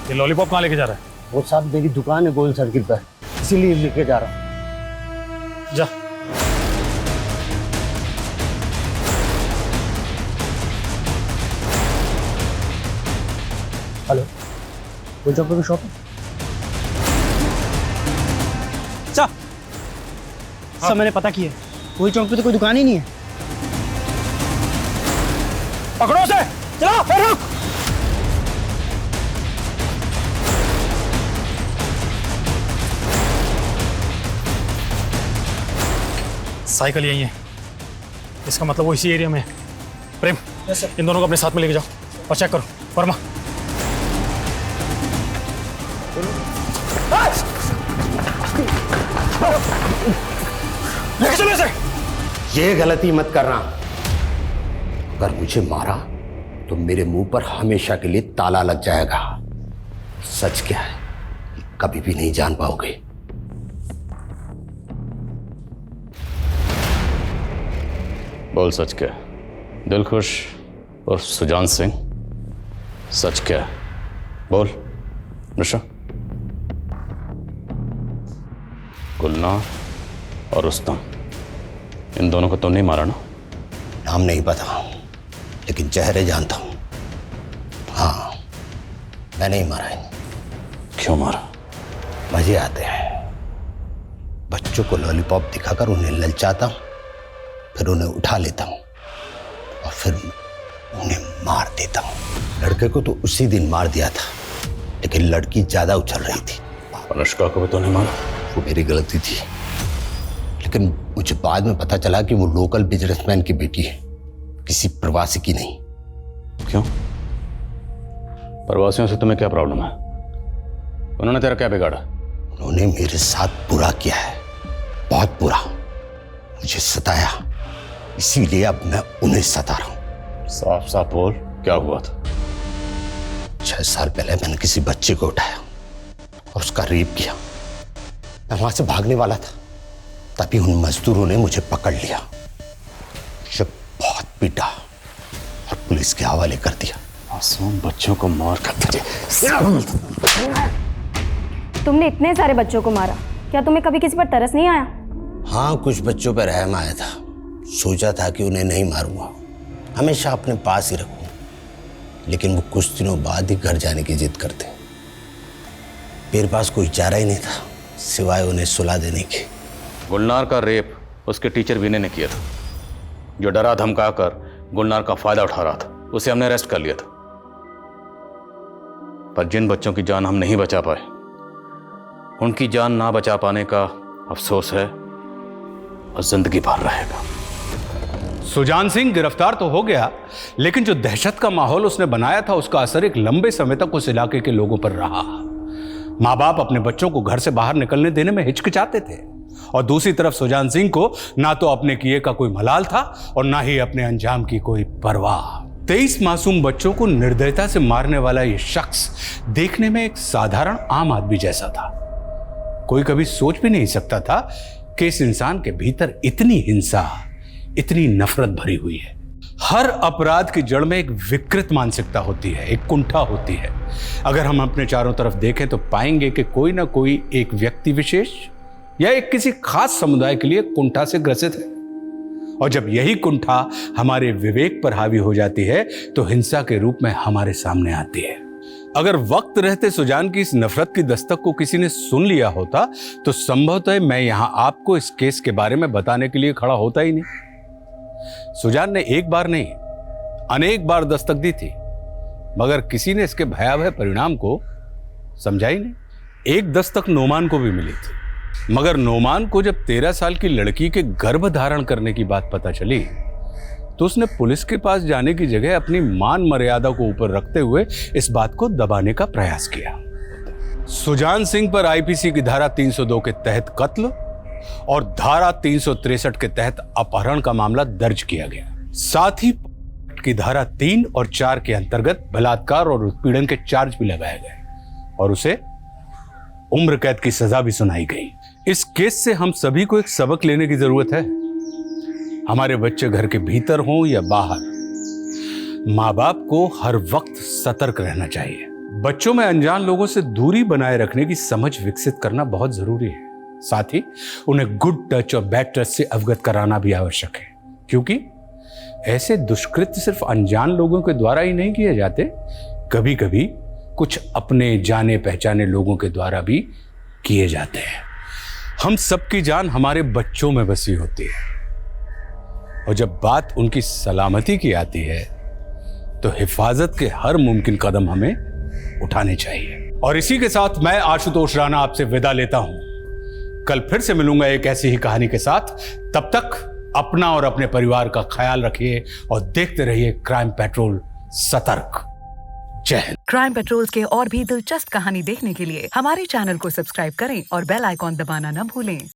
ये लॉलीपॉप कहाँ लेके जा रहा है? वो साहब मेरी दुकान है गोल सर्किल पर, इसीलिए लेके जा रहा हूँ। जा। हेलो, कोई चौक पे शॉप है? सब मैंने पता किया, कोई चौक पे तो कोई दुकान ही नहीं है। पकड़ो उसे, चलो फिर रुक। साइकिल यही है, इसका मतलब वो इसी एरिया में है। प्रेम, इन दोनों को अपने साथ में लेके जाओ और चेक करो। वर्मा, लेके चलो इसे। ये गलती मत करना। अगर मुझे मारा तो मेरे मुंह पर हमेशा के लिए ताला लग जाएगा। सच क्या है कभी भी नहीं जान पाओगे। बोल सच क्या? दिलखुश और सुजान सिंह, सच क्या? बोल निशा। गुलनार और रुस्तम, इन दोनों को तो नहीं मारा ना? नाम नहीं पता लेकिन चेहरे जानता हूं। हाँ, मैंने ही मारा है। क्यों मारा? मजे आते हैं। बच्चों को लॉलीपॉप दिखाकर उन्हें ललचाता हूं, फिर उन्हें उठा लेता हूं और फिर उन्हें मार देता हूं। लड़के को तो उसी दिन मार दिया था लेकिन लड़की ज्यादा उछल रही थी। अनुष्का को भी तो नहीं मारा? वो मेरी गलती थी लेकिन मुझे बाद में पता चला कि वो लोकल बिजनेसमैन की बेटी है, किसी प्रवासी की नहीं। क्यों? प्रवासियों से तुम्हें क्या प्रॉब्लम है? उन्होंने तेरा क्या बिगाड़ा? उन्होंने मेरे साथ बुरा किया है, बहुत बुरा। मुझे सताया, इसीलिए अब मैं उन्हें सता रहा हूं। साफ साफ बोल, क्या हुआ था? 6 साल पहले मैंने किसी बच्चे को उठाया और उसका रेप किया। मैं वहां से भागने वाला था, तभी उन मजदूरों ने मुझे पकड़ लिया, मुझे बहुत पीटा और पुलिस के हवाले कर दिया। मासूम बच्चों को मार कर तुमने इतने सारे बच्चों को मारा, क्या तुम्हें कभी किसी पर तरस नहीं आया? हाँ, कुछ बच्चों पर रहम आया था। सोचा था कि उन्हें नहीं मारूंगा, हमेशा अपने पास ही रखूंगा, लेकिन वो कुछ दिनों बाद ही घर जाने की जिद करते। मेरे पास कोई चारा ही नहीं था सिवाय उन्हें सुला देने की। गुलनार का रेप उसके टीचर विनय ने किया था, जो डरा धमका कर गुलनार का फायदा उठा रहा था। उसे हमने अरेस्ट कर लिया था, पर जिन बच्चों की जान हम नहीं बचा पाए, उनकी जान ना बचा पाने का अफसोस है और जिंदगी भर रहेगा। सुजान सिंह गिरफ्तार तो हो गया, लेकिन जो दहशत का माहौल उसने बनाया था, उसका असर एक लंबे समय तक उस इलाके के लोगों पर रहा। माँ बाप अपने बच्चों को घर से बाहर निकलने देने में हिचकिचाते थे, और दूसरी तरफ सुजान सिंह को ना तो अपने किए का कोई मलाल था और ना ही अपने अंजाम की कोई परवाह। 23 मासूम बच्चों को निर्दयता से मारने वाला यह शख्स देखने में एक साधारण आम आदमी जैसा था। कोई कभी सोच भी नहीं सकता था कि इस इंसान के भीतर इतनी हिंसा, इतनी नफरत भरी हुई है। हर अपराध की जड़ में एक विकृत मानसिकता होती है, एक कुंठा होती है। अगर हम अपने चारों तरफ देखें तो पाएंगे कि कोई ना कोई एक व्यक्ति विशेष या एक किसी खास समुदाय के लिए कुंठा से ग्रसित है, और जब यही कुंठा हमारे विवेक पर हावी हो जाती है तो हिंसा के रूप में हमारे सामने आती है। अगर वक्त रहते सुजान की इस नफरत की दस्तक को किसी ने सुन लिया होता तो संभवतः मैं यहां आपको इस केस के बारे में बताने के लिए खड़ा होता ही नहीं। सुजान ने एक बार नहीं, अनेक बार दस्तक दी थी, मगर किसी ने इसके भयावह परिणाम को समझा ही नहीं। एक दस्तक नोमान को भी मिली थी, मगर नोमान को जब 13 साल की लड़की के गर्भ धारण करने की बात पता चली तो उसने पुलिस के पास जाने की जगह अपनी मान मर्यादा को ऊपर रखते हुए इस बात को दबाने का प्रयास किया। सुजान सिंह पर आईपीसी की धारा 302 के तहत कत्ल और धारा 363 के तहत अपहरण का मामला दर्ज किया गया। साथ ही की धारा 3 और 4 के अंतर्गत बलात्कार और उत्पीड़न के चार्ज भी लगाए गए और उसे उम्र कैद की सजा भी सुनाई गई। इस केस से हम सभी को एक सबक लेने की जरूरत है। हमारे बच्चे घर के भीतर हों या बाहर, माँ बाप को हर वक्त सतर्क रहना चाहिए। बच्चों में अनजान लोगों से दूरी बनाए रखने की समझ विकसित करना बहुत जरूरी है। साथ ही उन्हें गुड टच और बैड टच से अवगत कराना भी आवश्यक है, क्योंकि ऐसे दुष्कृत्य सिर्फ अनजान लोगों के द्वारा ही नहीं किए जाते, कभी कभी कुछ अपने जाने पहचाने लोगों के द्वारा भी किए जाते हैं। हम सबकी जान हमारे बच्चों में बसी होती है, और जब बात उनकी सलामती की आती है तो हिफाजत के हर मुमकिन कदम हमें उठाने चाहिए। और इसी के साथ मैं आशुतोष राणा आपसे विदा लेता हूं। कल फिर से मिलूंगा एक ऐसी ही कहानी के साथ। तब तक अपना और अपने परिवार का ख्याल रखिए और देखते रहिए क्राइम पेट्रोल सतर्क। जय हिंद। क्राइम पेट्रोल के और भी दिलचस्प कहानी देखने के लिए हमारे चैनल को सब्सक्राइब करें और बेल आइकॉन दबाना न भूलें।